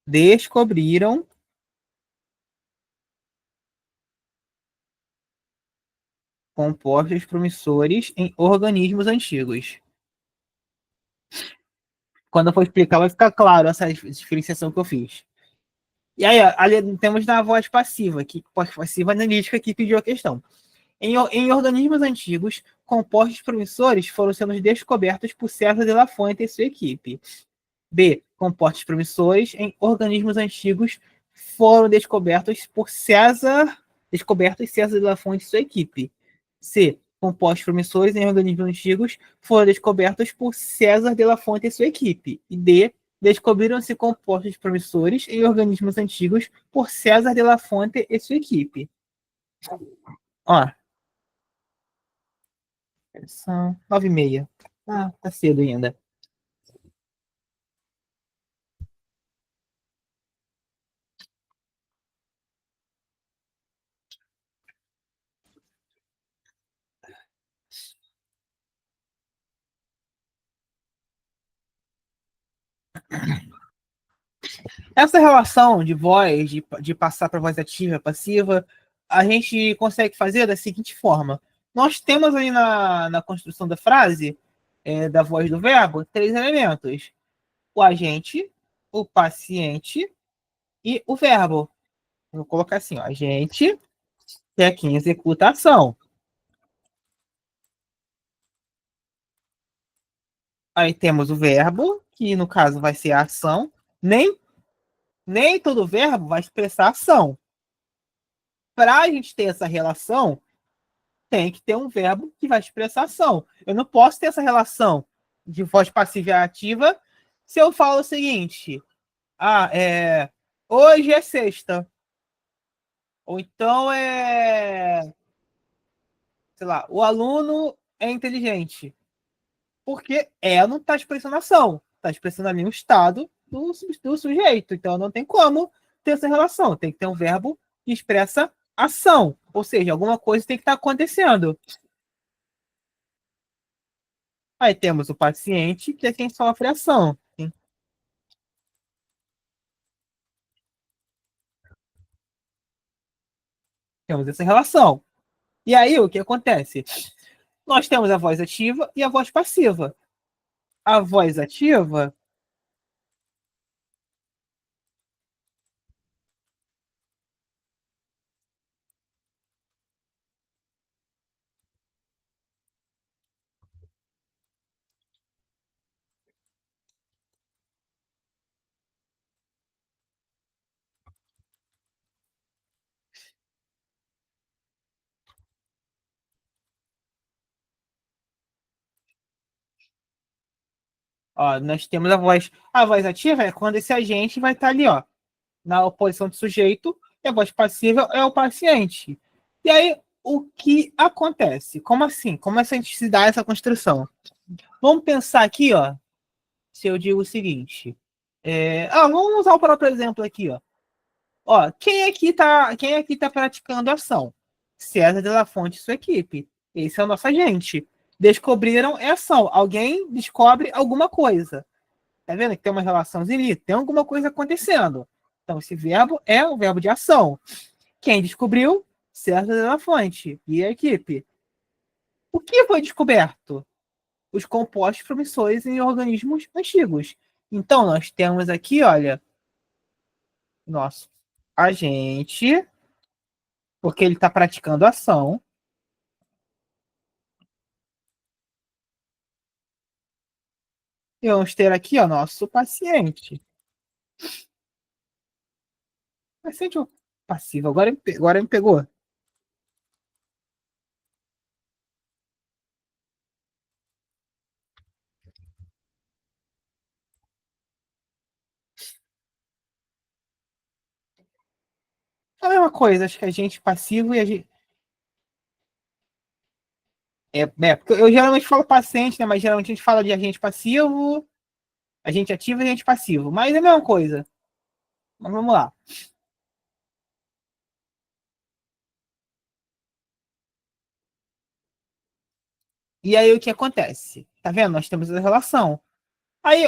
Descobriram compostos promissores em organismos antigos. Quando eu for explicar, vai ficar claro essa diferenciação que eu fiz. E aí, ali temos na voz passiva, que voz passiva analítica que pediu a questão. Em organismos antigos, compostos promissores foram sendo descobertos por César de la Fuente e sua equipe. B. Compostos promissores em organismos antigos foram descobertos César de la Fuente e sua equipe. C. Compostos promissores em organismos antigos foram descobertos por César de la Fuente e sua equipe. E D. Descobriram-se compostos promissores em organismos antigos por César de la Fuente e sua equipe. Ó, são 9h30. Ah, tá cedo ainda. Essa relação de voz, de passar para voz ativa, passiva, a gente consegue fazer da seguinte forma. Nós temos ali na construção da frase, da voz do verbo, três elementos: o agente, o paciente e o verbo. Vou colocar assim, ó, agente, que é quem executa a ação. Aí temos o verbo, que no caso vai ser a ação. Nem todo verbo vai expressar ação. Para a gente ter essa relação, tem que ter um verbo que vai expressar ação. Eu não posso ter essa relação de voz passiva e ativa se eu falo o seguinte: hoje é sexta. Ou então sei lá, o aluno é inteligente. Porque não está expressando ação, está expressando ali um estado do sujeito. Então não tem como ter essa relação. Tem que ter um verbo que expressa ação. Ou seja, alguma coisa tem que estar acontecendo. Aí temos o paciente, que é quem sofre ação. Temos essa relação. E aí, o que acontece? Nós temos a voz ativa e a voz passiva. A voz ativa, ó, nós temos a voz. A voz ativa é quando esse agente vai estar ali, ó, na oposição de sujeito, e a voz passiva é o paciente. E aí, o que acontece? Como assim? Como a gente se dá essa construção? Vamos pensar aqui, ó, se eu digo o seguinte. Vamos usar o próprio exemplo aqui, ó. Ó, quem aqui tá praticando ação? César de la Fonte e sua equipe. Esse é o nosso agente. Descobriram é ação. Alguém descobre alguma coisa. Tá vendo que tem uma relaçãozinha ali? Tem alguma coisa acontecendo. Então, esse verbo é um verbo de ação. Quem descobriu? César de la Fonte e a equipe. O que foi descoberto? Os compostos promissores em organismos antigos. Então, nós temos aqui, olha, nosso agente, porque ele está praticando ação. E vamos ter aqui, ó, nosso paciente. Paciente, Passiva. Agora me pegou. É a mesma coisa, acho que agente passivo e agente. Porque eu geralmente falo paciente, né? Mas geralmente a gente fala de agente passivo, agente ativo e agente passivo. Mas é a mesma coisa. Mas vamos lá. E aí o que acontece? Tá vendo? Nós temos essa relação. Aí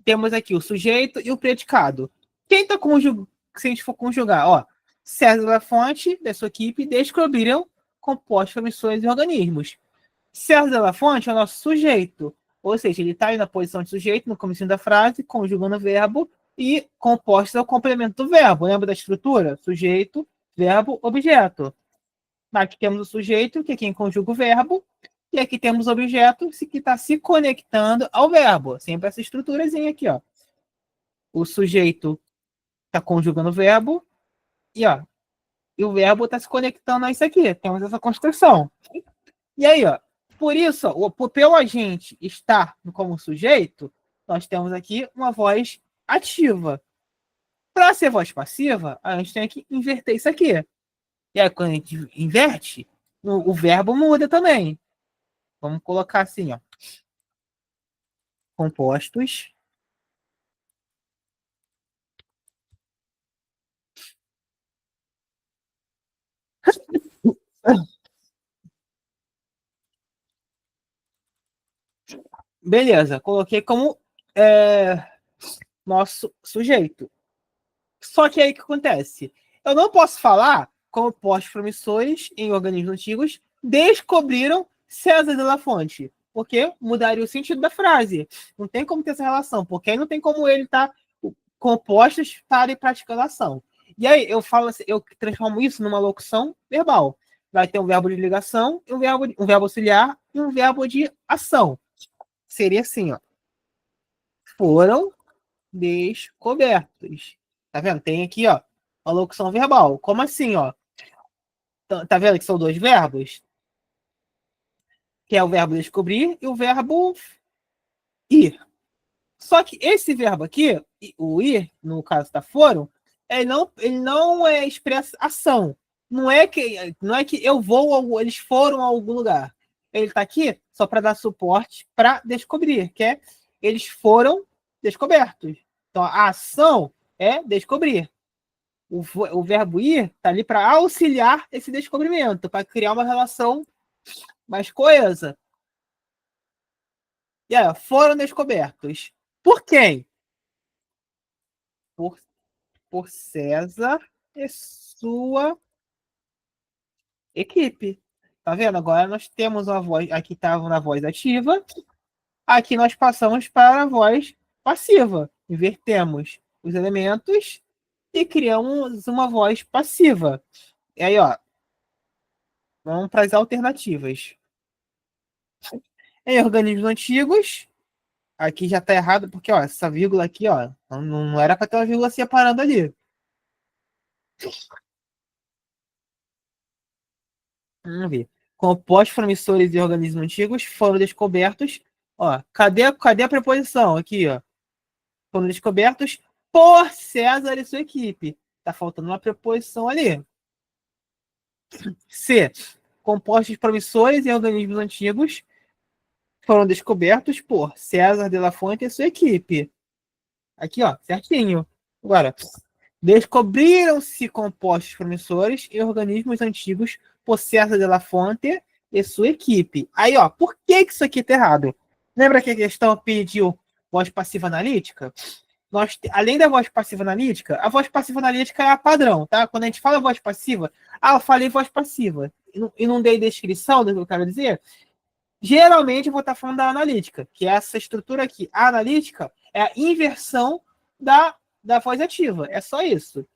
temos aqui o sujeito e o predicado. Quem está conjugando? Se a gente for conjugar, ó, César da Fonte, da sua equipe, descobriram compostos, promissores e organismos. César da Fonte é o nosso sujeito, ou seja, ele está aí na posição de sujeito, no começo da frase, conjugando o verbo, e compostos é o complemento do verbo. Lembra da estrutura? Sujeito, verbo, objeto. Aqui temos o sujeito, que é quem conjuga o verbo, e aqui temos o objeto que está se conectando ao verbo. Sempre essa estruturazinha aqui, ó. O sujeito está conjugando o verbo e, ó, e o verbo está se conectando a isso aqui. Temos essa construção. E aí, ó, por isso, pelo agente estar como sujeito, nós temos aqui uma voz ativa. Para ser voz passiva, a gente tem que inverter isso aqui. E aí, quando a gente inverte, o verbo muda também. Vamos colocar assim, ó. Compostos. Beleza, coloquei como nosso sujeito. Só que aí o que acontece? Eu não posso falar como pós-promissores em organismos antigos descobriram César de La Fonte, porque mudaria o sentido da frase. Não tem como ter essa relação, porque aí não tem como ele estar compostos estarem praticando ação. E aí eu falo assim, eu transformo isso numa locução verbal. Vai ter um verbo de ligação, um verbo auxiliar e um verbo de ação. Seria assim, ó. Foram descobertos. Tá vendo? Tem aqui, ó, a locução verbal. Como assim, ó? Tá vendo que são dois verbos? Que é o verbo descobrir e o verbo ir. Só que esse verbo aqui, o ir, no caso da foram, ele não é expressa ação. Não é que eu vou, eles foram a algum lugar. Ele está aqui só para dar suporte para descobrir, que é eles foram descobertos. Então a ação é descobrir. O verbo ir está ali para auxiliar esse descobrimento, para criar uma relação mais coesa. E aí, foram descobertos. Por quem? Por, por César e sua equipe. Tá vendo? Agora nós temos uma voz. Aqui estava na voz ativa. Aqui nós passamos para a voz passiva. Invertemos os elementos e criamos uma voz passiva. E aí, ó, vamos para as alternativas. Em organismos antigos, aqui já está errado, porque ó, essa vírgula aqui, ó, não era para ter uma vírgula separando ali. Vamos ver. Compostos promissores e organismos antigos foram descobertos. Ó, cadê a preposição? Aqui, ó. Foram descobertos por César e sua equipe. Tá faltando uma preposição ali. C. Compostos promissores e organismos antigos foram descobertos por César de la Fonte e sua equipe. Aqui, ó, certinho. Agora, descobriram-se compostos promissores e organismos antigos por César de la Fonte e sua equipe. Aí, ó, por que isso aqui está errado? Lembra que a questão pediu voz passiva analítica? Além da voz passiva analítica, a voz passiva analítica é a padrão, tá? Quando a gente fala voz passiva, eu falei voz passiva e não dei descrição do que eu quero dizer, geralmente eu vou estar falando da analítica, que é essa estrutura aqui. A analítica é a inversão da voz ativa. É só isso.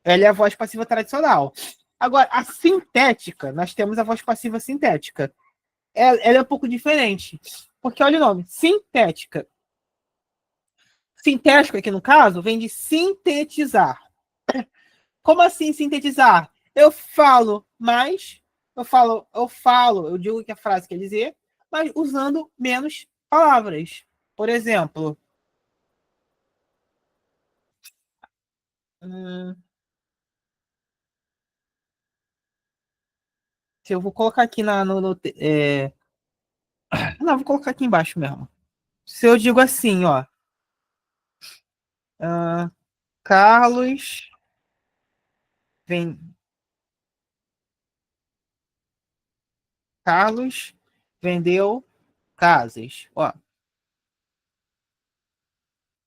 Ela é a voz passiva tradicional. Agora, a sintética, nós temos a voz passiva sintética. Ela é um pouco diferente. Porque olha o nome, sintética. Sintético aqui no caso vem de sintetizar. Como assim sintetizar? Eu falo mais, eu digo o que a frase quer dizer, mas usando menos palavras. Por exemplo, hum, se eu vou colocar aqui não, vou colocar aqui embaixo mesmo. Se eu digo assim, ó, ah, Carlos vem, Carlos vendeu casas. Ó,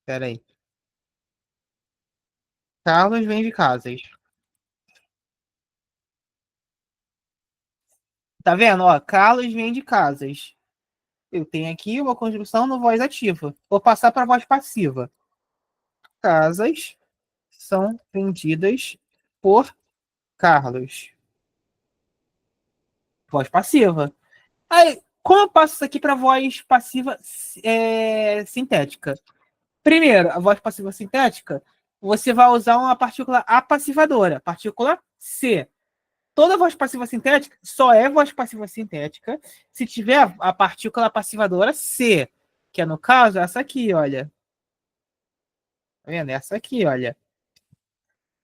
peraí. Carlos vende casas. Tá vendo? Ó, Carlos vende casas. Eu tenho aqui uma construção no voz ativa. Vou passar para voz passiva. Casas são vendidas por Carlos. Voz passiva. Aí, como eu passo isso aqui para voz passiva sintética? Primeiro, a voz passiva sintética, você vai usar uma partícula apassivadora, partícula C. Toda voz passiva sintética só é voz passiva sintética se tiver a partícula passivadora C, que é no caso essa aqui, olha. Tá vendo? Essa aqui, olha.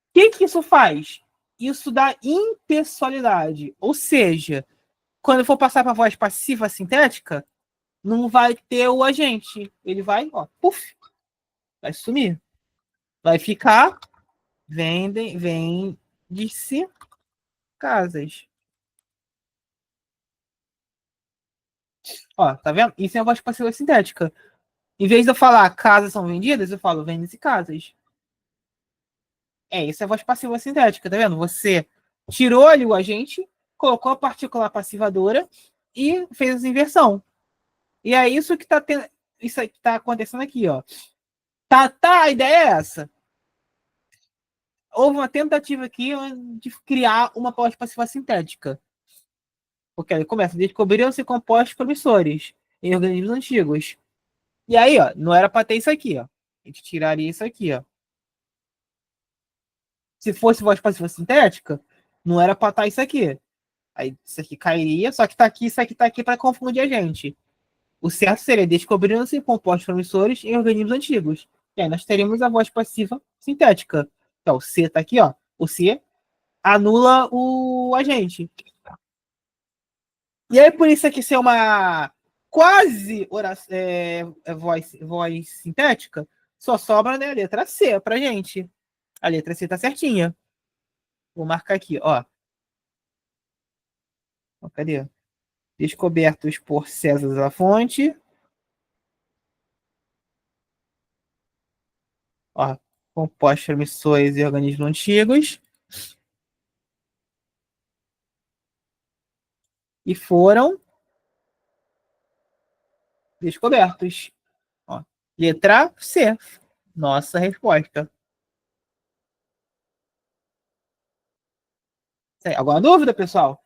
O que que isso faz? Isso dá impessoalidade. Ou seja, quando for passar para voz passiva sintética, não vai ter o agente. Ele vai, ó, puf, vai sumir. Vai ficar, vende-se casas. Ó, tá vendo? Isso é a voz passiva sintética. Em vez de eu falar casas são vendidas, eu falo vende-se casas. Isso é a voz passiva sintética, tá vendo? Você tirou ali o agente, colocou a partícula passivadora e fez essa inversão. E é isso que tá tendo, isso que tá acontecendo aqui, ó. Tá, a ideia é essa. Houve uma tentativa aqui de criar uma voz passiva sintética. Porque aí começa, descobriram-se compostos promissores em organismos antigos. E aí, ó, não era para ter isso aqui, ó. A gente tiraria isso aqui, ó. Se fosse voz passiva sintética, não era para estar isso aqui. Aí isso aqui cairia, só que tá aqui, isso aqui tá aqui para confundir a gente. O certo seria descobrindo-se compostos promissores em organismos antigos. E aí nós teríamos a voz passiva sintética. Então, o C tá aqui, ó. O C anula o agente. E aí, por isso aqui ser uma quase voz sintética, só sobra, né, a letra C pra gente. A letra C tá certinha. Vou marcar aqui, ó. Cadê? Descobertos por César da Fonte. Ó, compostos promissores e organismos antigos. E foram descobertos. Ó, letra C. Nossa resposta. Alguma dúvida, pessoal?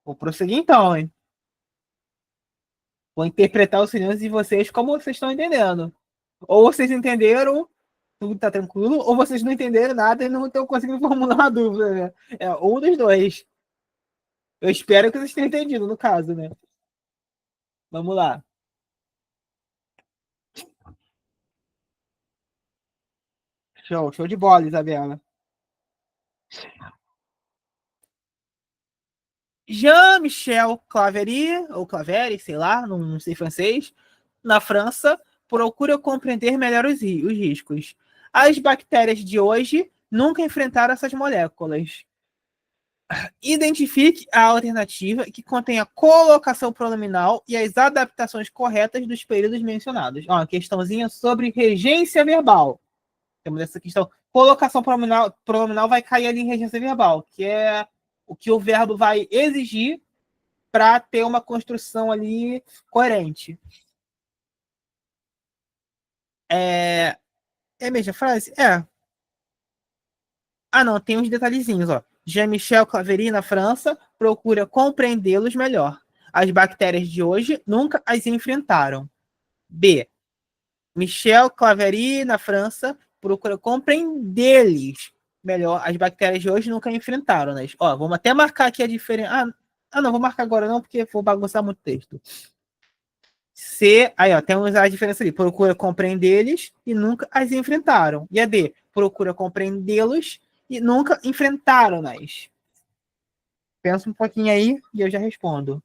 Vou prosseguir então, hein? Vou interpretar os silêncios de vocês como vocês estão entendendo. Ou vocês entenderam, tudo tá tranquilo, ou vocês não entenderam nada e não estão conseguindo formular uma dúvida, né? É um dos dois. Eu espero que vocês tenham entendido, no caso, né? Vamos lá. Show de bola, Isabela. Jean-Michel Claverie, ou Claverie, sei lá, não sei francês, na França, procura compreender melhor os riscos. As bactérias de hoje nunca enfrentaram essas moléculas. Identifique a alternativa que contém a colocação pronominal e as adaptações corretas dos períodos mencionados. Ó, uma questãozinha sobre regência verbal. Temos essa questão. Colocação pronominal vai cair ali em regência verbal, que é o que o verbo vai exigir para ter uma construção ali coerente. É a mesma frase? É. Ah, não, tem uns detalhezinhos, ó. Jean-Michel Claverie, na França, procura compreendê-los melhor. As bactérias de hoje nunca as enfrentaram. B. Michel Claverie, na França, procura compreender-lhes melhor. As bactérias de hoje nunca enfrentaram, né? Ó, vamos até marcar aqui a diferença. Não, vou marcar agora não, porque vou bagunçar muito o texto. C, aí ó, temos a diferença ali. Procura compreendê-los e nunca as enfrentaram. E a D, procura compreendê-los e nunca enfrentaram-nas. Pensa um pouquinho aí e eu já respondo.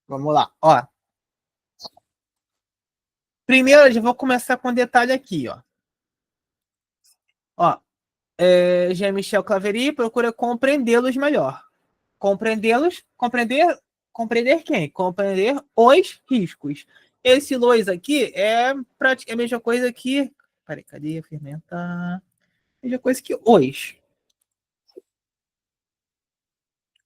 Vamos lá. Ó, primeiro eu já vou começar com um detalhe aqui, ó. Ó, Jean-Michel Claverie procura compreendê-los melhor. Compreendê-los, compreender quem? Compreender os riscos. Esse Lois aqui é praticamente a mesma coisa que. Peraí, cadê? Fermentar. Mesma coisa que os.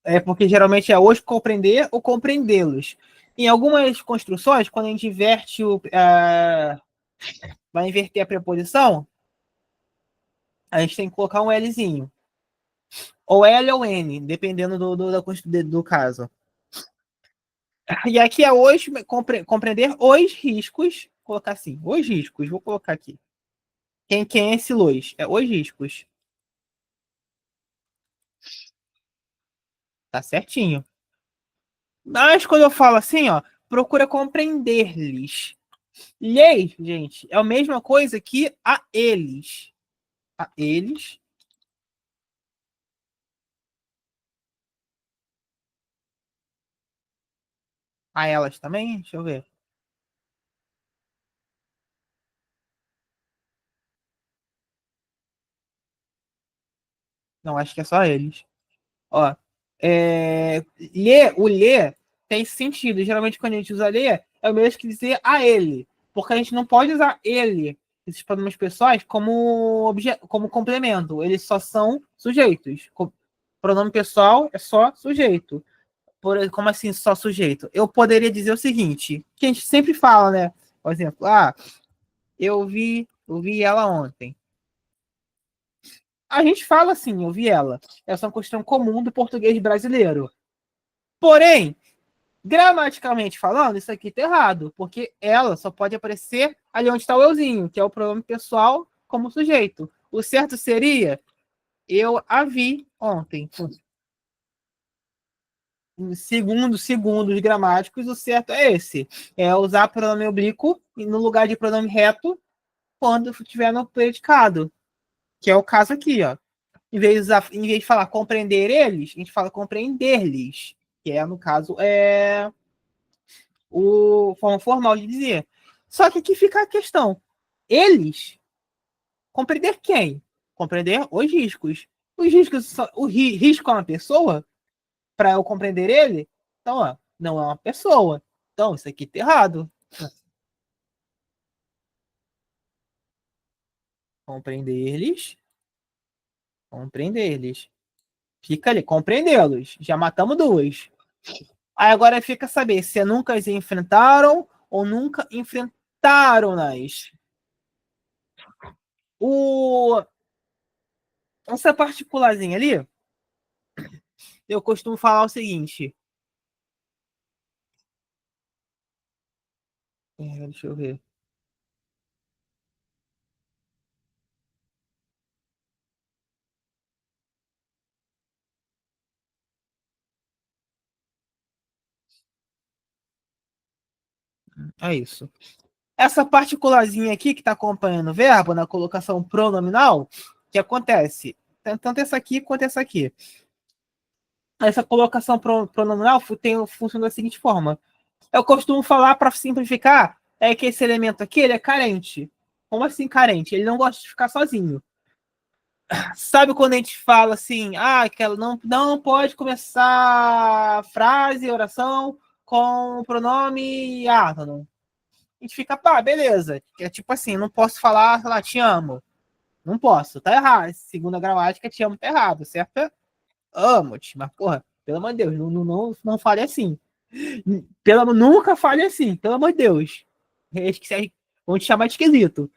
É porque geralmente é os compreender ou compreendê-los. Em algumas construções, quando a gente inverte vai inverter a preposição, a gente tem que colocar um Lzinho. Ou L ou N, dependendo do caso. E aqui é hoje compreender os riscos. Vou colocar assim, os riscos. Vou colocar aqui. Quem é esse Lois? É os riscos. Tá certinho. Mas quando eu falo assim, ó, procura compreender-lhes. Lhes, gente, é a mesma coisa que a eles. A eles. A elas também? Deixa eu ver. Não, acho que é só eles. Ó, o lhe tem sentido. Geralmente, quando a gente usa lhe, é o mesmo que dizer a ele. Porque a gente não pode usar ele, esses pronomes pessoais, como complemento. Eles só são sujeitos. Pronome pessoal é só sujeito. Como assim só sujeito? Eu poderia dizer o seguinte, que a gente sempre fala, né? Por exemplo, eu vi ela ontem. A gente fala assim, eu vi ela. Essa é uma questão comum do português brasileiro. Porém, gramaticalmente falando, isso aqui tá errado, porque ela só pode aparecer ali onde está o euzinho, que é o pronome pessoal como sujeito. O certo seria eu a vi ontem. Segundo os gramáticos, o certo é esse. É usar pronome oblíquo no lugar de pronome reto quando estiver no predicado, que é o caso aqui, ó. Em vez de falar compreender eles, a gente fala compreender-lhes, que é, no caso, o forma formal de dizer. Só que aqui fica a questão. Eles, compreender quem? Compreender os riscos. Os riscos, risco é uma pessoa? Para eu compreender ele? Então, ó, não é uma pessoa. Então, isso aqui tá errado. Compreender-lhes. Compreender-lhes. Fica ali, compreendê-los. Já matamos duas. Aí agora fica saber se nunca as enfrentaram ou nunca enfrentaram-nas. O... Essa particularzinha ali, eu costumo falar o seguinte. Deixa eu ver. É isso. Essa particularzinha aqui que está acompanhando o verbo na colocação pronominal, que acontece tanto essa aqui quanto essa aqui. Essa colocação pronominal funciona da seguinte forma. Eu costumo falar, para simplificar, é que esse elemento aqui ele é carente. Como assim carente? Ele não gosta de ficar sozinho. Sabe quando a gente fala assim, que ela não pode começar frase, oração com o pronome átono. A gente fica, pá, beleza. É tipo assim, não posso falar, sei lá, te amo. Não posso, tá errado. Segundo a gramática, te amo tá errado, certo? Amo-te, mas porra, pelo amor de Deus, não fale assim. Nunca fale assim, pelo amor de Deus. Vão te chamar de esquisito.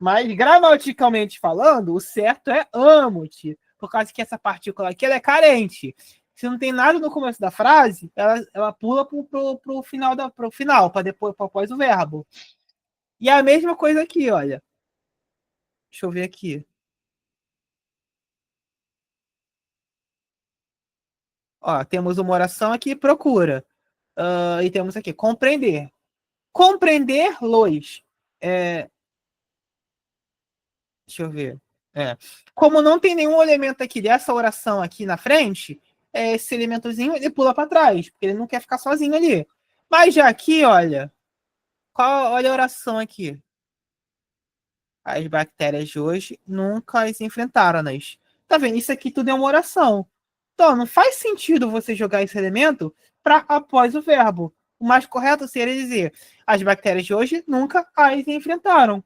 Mas gramaticalmente falando, o certo é amo-te. Por causa que essa partícula aqui ela é carente. Se não tem nada no começo da frase, ela pula pro final, pro final, para depois, pra após o verbo. E a mesma coisa aqui, olha. Deixa eu ver aqui. Ó, temos uma oração aqui, procura. E temos aqui, compreender. Compreender-los. É, deixa eu ver. É. Como não tem nenhum elemento aqui dessa oração aqui na frente, esse elementozinho ele pula para trás, porque ele não quer ficar sozinho ali. Mas já aqui, olha, olha a oração aqui. As bactérias de hoje nunca as enfrentaram, né? Tá vendo? Isso aqui tudo é uma oração. Então, não faz sentido você jogar esse elemento para após o verbo. O mais correto seria dizer: as bactérias de hoje nunca as enfrentaram.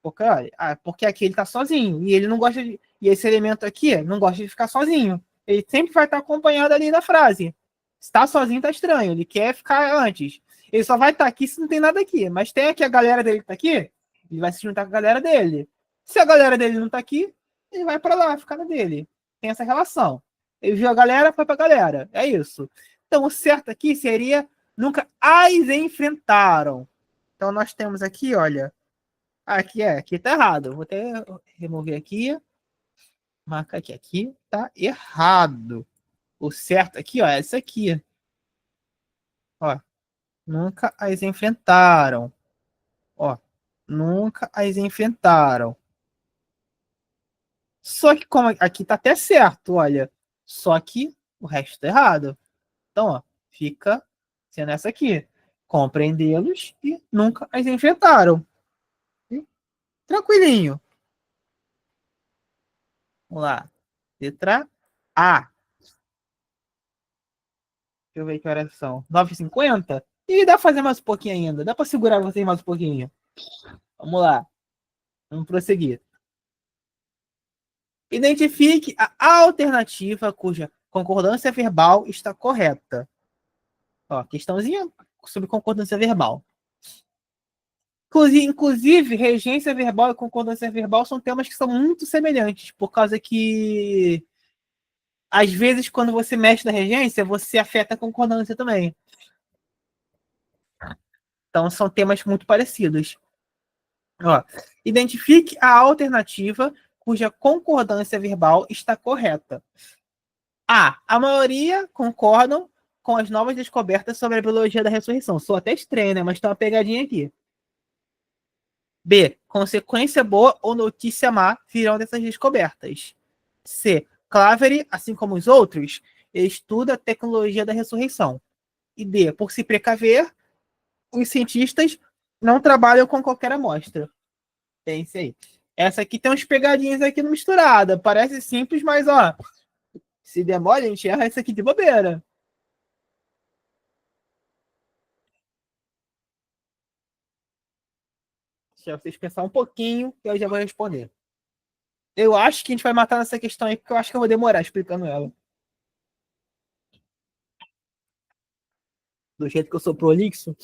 Porque, olha, porque aqui ele está sozinho. E ele não gosta de. E esse elemento aqui não gosta de ficar sozinho. Ele sempre vai estar acompanhado ali da frase. Se está sozinho, tá estranho. Ele quer ficar antes. Ele só vai estar aqui se não tem nada aqui. Mas tem aqui a galera dele que tá aqui. Ele vai se juntar com a galera dele. Se a galera dele não tá aqui, ele vai para lá, ficar na dele. Tem essa relação. Ele viu a galera, foi pra galera. É isso. Então, o certo aqui seria nunca as enfrentaram. Então, nós temos aqui, olha. Aqui tá errado. Vou até remover aqui. Marca aqui. Aqui tá errado. O certo aqui, ó, é esse aqui. Ó, nunca as enfrentaram. Ó, nunca as enfrentaram. Só que como aqui tá até certo, olha. Só que o resto tá errado. Então, ó, fica sendo essa aqui. Compreendê-los e nunca as enfrentaram. Tranquilinho. Vamos lá. Letra A. Deixa eu ver que horas são. 9h50? E dá pra fazer mais um pouquinho ainda. Dá pra segurar vocês mais um pouquinho. Vamos lá. Vamos prosseguir. Identifique a alternativa cuja concordância verbal está correta. Ó, questãozinha sobre concordância verbal. Inclusive, regência verbal e concordância verbal são temas que são muito semelhantes, por causa que, às vezes, quando você mexe na regência, você afeta a concordância também. Então, são temas muito parecidos. Ó, identifique a alternativa cuja concordância verbal está correta. A maioria concordam com as novas descobertas sobre a biologia da ressurreição. Sou até estranho, né? Mas tem uma pegadinha aqui. B. Consequência boa ou notícia má virão dessas descobertas. C. Claverie, assim como os outros, estuda a tecnologia da ressurreição. E D. Por se precaver, os cientistas não trabalham com qualquer amostra. Tem isso aí. Essa aqui tem uns pegadinhas aqui misturada. Parece simples, mas ó, se demora, a gente erra isso aqui de bobeira. Deixa vocês pensar um pouquinho que eu já vou responder. Eu acho que a gente vai matar nessa questão aí, porque eu acho que eu vou demorar explicando ela. Do jeito que eu sou prolixo.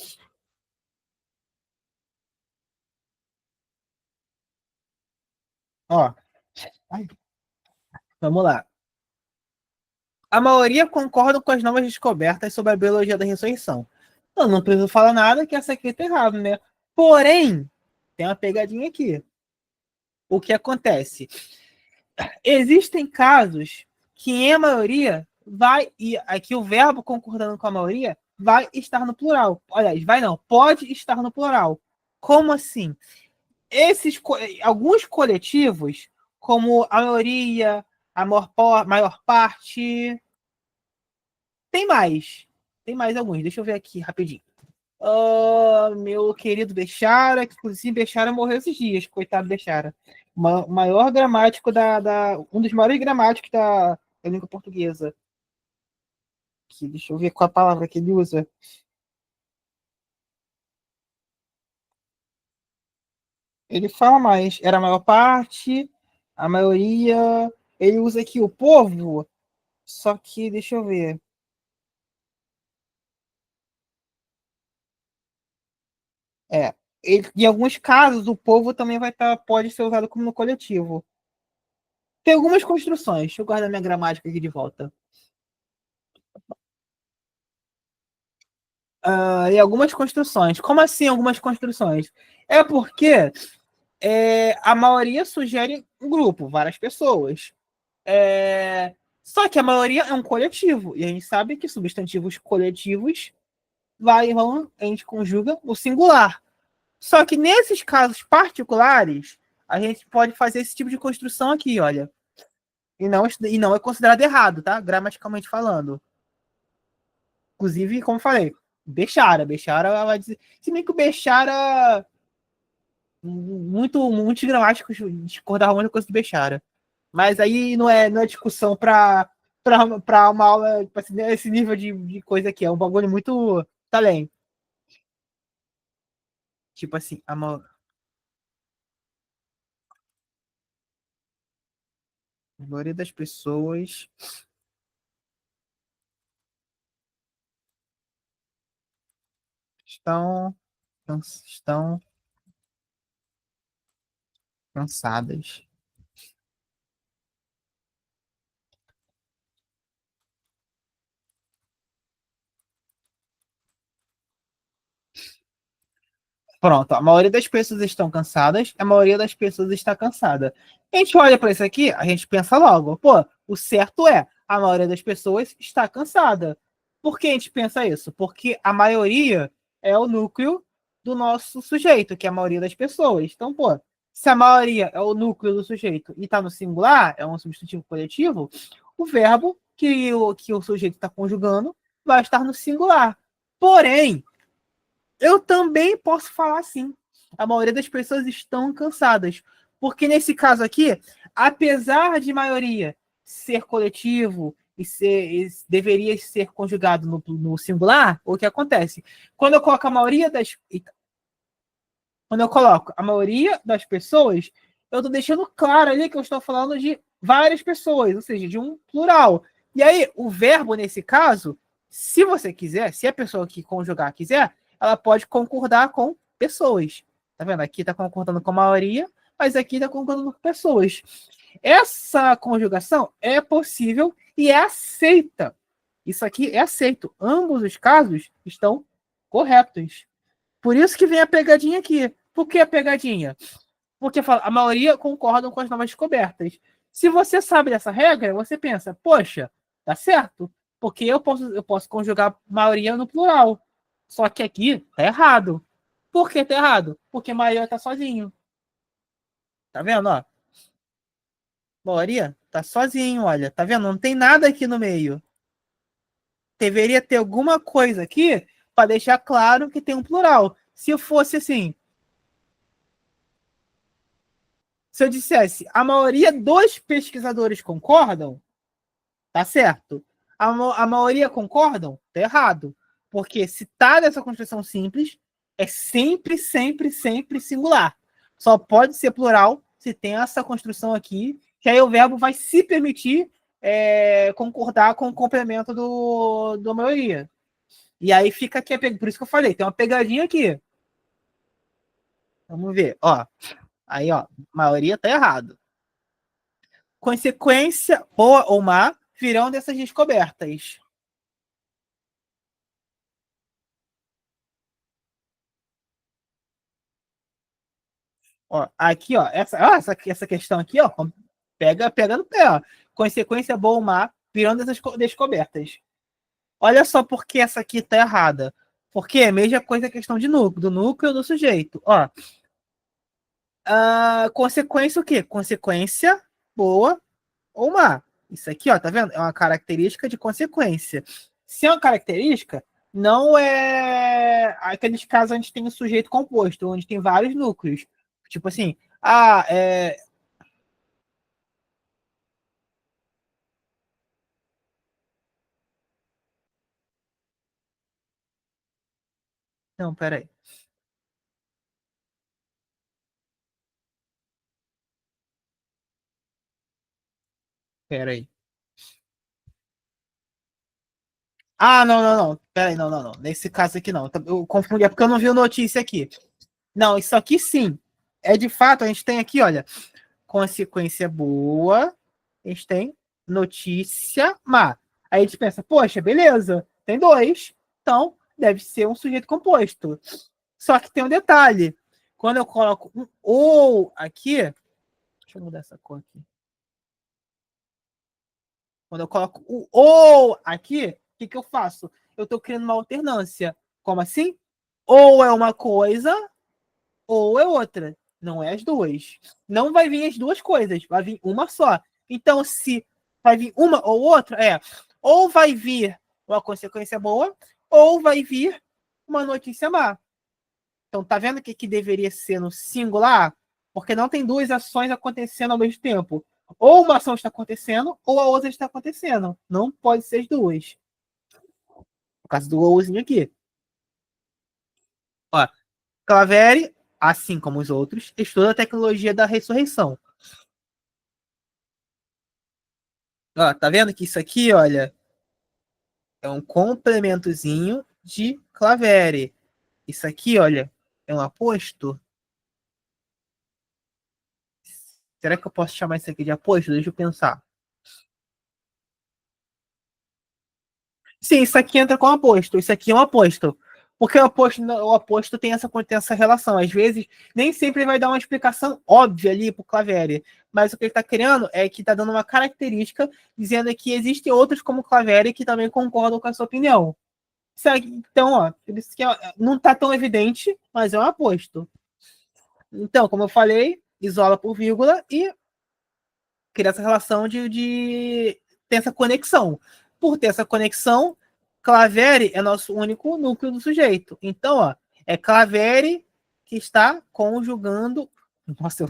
Ó, ai, vamos lá. A maioria concorda com as novas descobertas sobre a biologia da ressurreição. Eu não preciso falar nada que essa aqui tá errado, né? Porém, tem uma pegadinha aqui. O que acontece? Existem casos que, em maioria, e aqui o verbo concordando com a maioria vai estar no plural. Aliás, vai não, pode estar no plural. Como assim? Alguns coletivos, como a maioria, a maior parte, tem mais. Tem mais alguns. Deixa eu ver aqui rapidinho. Meu querido Bechara, que inclusive Bechara morreu esses dias, coitado Bechara. Maior gramático um dos maiores gramáticos da língua portuguesa. Que, deixa eu ver qual a palavra que ele usa. Ele fala mais. Era a maior parte, a maioria. Ele usa aqui o povo, só que, deixa eu ver. É, em alguns casos, o povo também pode ser usado como no coletivo. Tem algumas construções. Deixa eu guardar minha gramática aqui de volta. E algumas construções. Como assim algumas construções? É porque a maioria sugere um grupo, várias pessoas. Só que a maioria é um coletivo. E a gente sabe que substantivos coletivos a gente conjuga o singular. Só que nesses casos particulares, a gente pode fazer esse tipo de construção aqui, olha. E não é considerado errado, tá? Gramaticalmente falando. Inclusive, como eu falei, Bechara vai dizer. Se bem que o Bechara, muitos gramáticos discordavam muito com coisa do Bechara. Mas aí não é discussão para uma aula, tipo assim, esse nível de coisa aqui. É um bagulho muito talento. Tipo assim, a maioria das pessoas estão, estão cansadas. Pronto, a maioria das pessoas estão cansadas, a maioria das pessoas está cansada. A gente olha para isso aqui, a gente pensa logo, pô, o certo é, a maioria das pessoas está cansada. Por que a gente pensa isso? Porque a maioria é o núcleo do nosso sujeito, que é a maioria das pessoas. Então, pô, se a maioria é o núcleo do sujeito e está no singular, é um substantivo coletivo, o verbo que o sujeito está conjugando vai estar no singular. Porém, eu também posso falar assim. A maioria das pessoas estão cansadas. Porque nesse caso aqui, apesar de maioria ser coletivo deveria ser conjugado no singular, o que acontece? Quando eu coloco a maioria das. Quando eu coloco a maioria das pessoas, eu estou deixando claro ali que eu estou falando de várias pessoas, ou seja, de um plural. E aí, o verbo, nesse caso, se você quiser, se a pessoa que conjugar quiser, ela pode concordar com pessoas. Tá vendo? Aqui está concordando com a maioria, mas aqui está concordando com pessoas. Essa conjugação é possível e é aceita. Isso aqui é aceito. Ambos os casos estão corretos. Por isso que vem a pegadinha aqui. Por que a pegadinha? Porque a maioria concordam com as novas descobertas. Se você sabe dessa regra, você pensa, poxa, tá certo, porque eu posso conjugar maioria no plural. Só que aqui tá errado. Por que tá errado? Porque a maioria tá sozinho. Tá vendo, ó? Maioria tá sozinho, olha. Tá vendo? Não tem nada aqui no meio. Deveria ter alguma coisa aqui para deixar claro que tem um plural. Se fosse assim, se eu dissesse a maioria dos pesquisadores concordam, tá certo. A maioria concordam, tá errado. Porque se tá nessa construção simples, é sempre, sempre, sempre singular. Só pode ser plural se tem essa construção aqui, que aí o verbo vai se permitir concordar com o complemento do maioria. E aí fica aqui, por isso que eu falei, tem uma pegadinha aqui. Vamos ver, ó. Aí, ó, maioria tá errado. Consequência boa ou má virão dessas descobertas. Ó, aqui, ó, essa questão aqui, ó, pega no pé, ó. Consequência boa ou má virão dessas descobertas. Olha só por que essa aqui tá errada. Porque é a mesma coisa a questão de núcleo, do núcleo do sujeito. Ó, consequência o quê? Consequência boa ou má. Isso aqui, ó, tá vendo? É uma característica de consequência. Se é uma característica, não aqueles casos onde tem um sujeito composto, onde tem vários núcleos. Tipo assim, ah, é. Não, peraí. Peraí. Ah, não, não, não. Peraí, não, não, não. Nesse caso aqui não. Eu confundi, é porque eu não vi a notícia aqui. Não, isso aqui sim. É de fato, a gente tem aqui, olha, consequência boa, a gente tem notícia má. Aí a gente pensa, poxa, beleza, tem dois, então deve ser um sujeito composto. Só que tem um detalhe. Quando eu coloco um ou aqui, deixa eu mudar essa cor aqui. Quando eu coloco o ou aqui, o que, que eu faço? Eu estou criando uma alternância. Como assim? Ou é uma coisa, ou é outra. Não é as duas. Não vai vir as duas coisas, vai vir uma só. Então, se vai vir uma ou outra, ou vai vir uma consequência boa, ou vai vir uma notícia má. Então, tá vendo o que deveria ser no singular? Porque não tem duas ações acontecendo ao mesmo tempo. Ou uma ação está acontecendo, ou a outra está acontecendo. Não pode ser as duas. No caso do ouzinho aqui. Ó, Claveri, assim como os outros, estuda a tecnologia da ressurreição. Ó, tá vendo que isso aqui, olha, é um complementozinho de Claveri. Isso aqui, olha, é um aposto. Será que eu posso chamar isso aqui de aposto? Deixa eu pensar. Sim, isso aqui entra com aposto. Isso aqui é um aposto. Porque o aposto tem essa relação. Às vezes, nem sempre vai dar uma explicação óbvia ali para o Claveri. Mas o que ele está querendo é que está dando uma característica, dizendo que existem outros como o Claveri que também concordam com a sua opinião. Então, ó, por isso que não está tão evidente, mas é um aposto. Então, como eu falei, isola por vírgula e cria essa relação de ter essa conexão. Por ter essa conexão, Claveri é nosso único núcleo do sujeito. Então, ó, é Claveri que está conjugando. Nossa,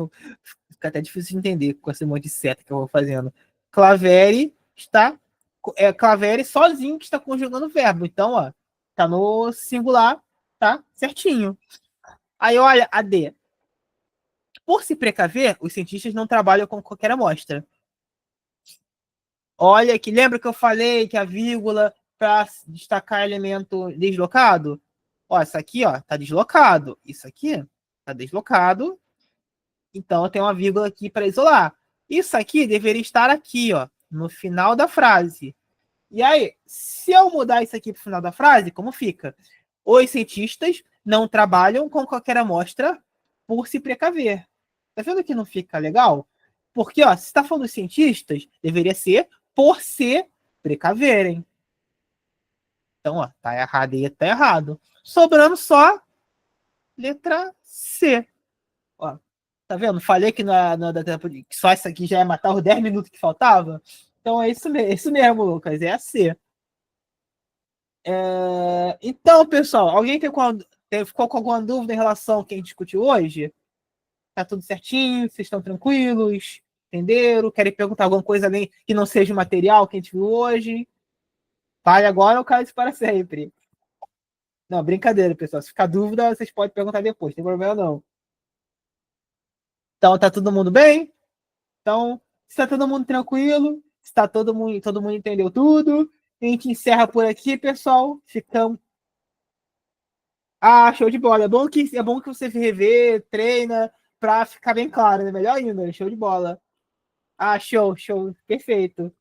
fica até difícil de entender com esse monte de seta que eu vou fazendo. Claveri está. É Claveri sozinho que está conjugando o verbo. Então, ó, tá no singular, tá certinho. Aí, olha, a D. Por se precaver, os cientistas não trabalham com qualquer amostra. Olha que lembra que eu falei que a vírgula para destacar elemento deslocado? Ó, isso aqui, ó, tá deslocado. Isso aqui tá deslocado. Então eu tenho uma vírgula aqui para isolar. Isso aqui deveria estar aqui, ó, no final da frase. E aí, se eu mudar isso aqui para o final da frase, como fica? Os cientistas não trabalham com qualquer amostra por se precaver. Tá vendo que não fica legal? Porque, ó, se está falando dos cientistas, deveria ser por se precaverem. Então, ó, tá errado e tá errado. Sobrando só letra C. Ó, tá vendo? Falei que, que só isso aqui já ia matar os 10 minutos que faltava. Então é isso mesmo, Lucas. É a C. Então, pessoal, alguém ficou com alguma dúvida em relação ao que a gente discutiu hoje? Tá tudo certinho? Vocês estão tranquilos? Entenderam? Querem perguntar alguma coisa além que não seja o material que a gente viu hoje? Fale agora ou cale para sempre. Não, brincadeira, pessoal. Se ficar dúvida, vocês podem perguntar depois, não tem problema não. Então, tá todo mundo bem? Então, se tá todo mundo tranquilo, se tá todo mundo entendeu tudo, a gente encerra por aqui, pessoal. Ficamos. Ah, show de bola. É bom que você rever, treina, pra ficar bem claro, né? Melhor ainda, show de bola. Ah, show, show, perfeito.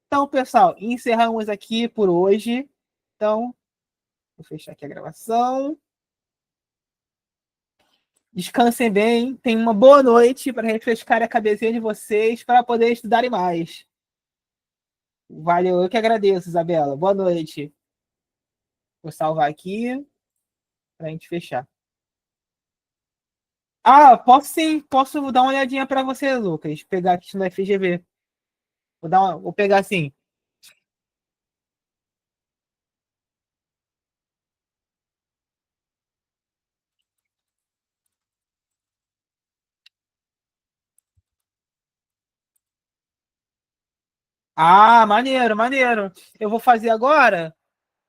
Então, pessoal, encerramos aqui por hoje. Então, vou fechar aqui a gravação. Descansem bem, tenham uma boa noite para refrescar a cabecinha de vocês para poder estudarem mais. Valeu, eu que agradeço, Isabela. Boa noite. Vou salvar aqui para a gente fechar. Ah, posso sim, posso dar uma olhadinha para você, Lucas. Pegar aqui no FGV. Vou pegar assim. Ah, maneiro, maneiro. Eu vou fazer agora,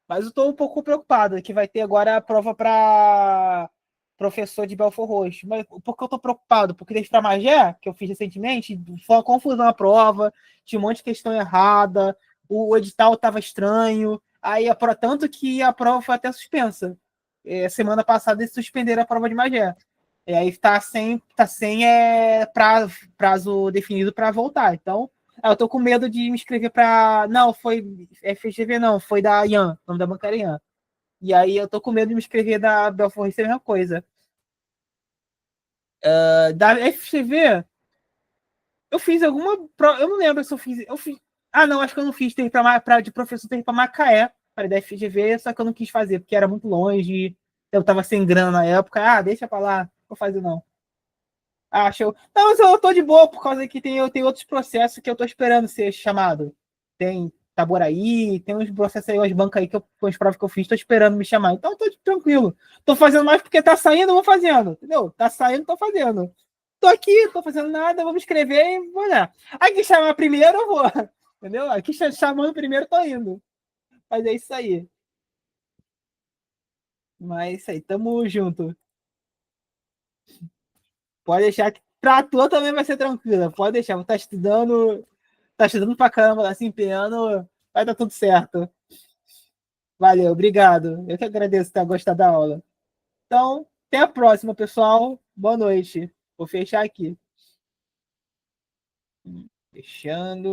mas eu tô um pouco preocupado, que vai ter agora a prova para professor de Belfort Roxo. Mas por que eu tô preocupado? Porque desde para Magé, que eu fiz recentemente, foi uma confusão a prova, tinha um monte de questão errada, o edital tava estranho, aí tanto que a prova foi até suspensa. Semana passada eles suspenderam a prova de Magé. E aí tá sem prazo definido para voltar. Então, eu tô com medo de me inscrever para. Não, foi FGV, não, foi da Ian, o nome da bancária Ian. E aí eu tô com medo de me inscrever da Belfort Roxo, é a mesma coisa. Da FGV, eu fiz alguma. Eu não lembro se eu fiz. Ah, não, acho que eu não fiz. De professor, teve para Macaé, para da FGV, só que eu não quis fazer, porque era muito longe. Eu tava sem grana na época. Ah, deixa pra lá, não vou fazer não. Ah, show. Não, mas eu tô de boa, por causa que eu tenho outros processos que eu tô esperando ser chamado. Tem Taboraí, tem uns processos aí, umas bancas aí, com as provas que eu fiz, tô esperando me chamar. Então eu tô tranquilo. Tô fazendo mais porque tá saindo, eu vou fazendo. Entendeu? Tá saindo, tô fazendo. Tô aqui, tô fazendo nada, vou me inscrever e vou olhar. Aqui chamar primeiro, eu vou. Entendeu? Aqui chamando primeiro, tô indo. Mas é isso aí. Mas é isso aí, tamo junto. Pode deixar que pra tu também vai ser tranquila. Pode deixar, vou estar estudando. Tá estudando pra caramba, tá se empenhando, vai dar tudo certo. Valeu, obrigado. Eu que agradeço ter gostado da aula. Então, até a próxima, pessoal. Boa noite. Vou fechar aqui. Fechando.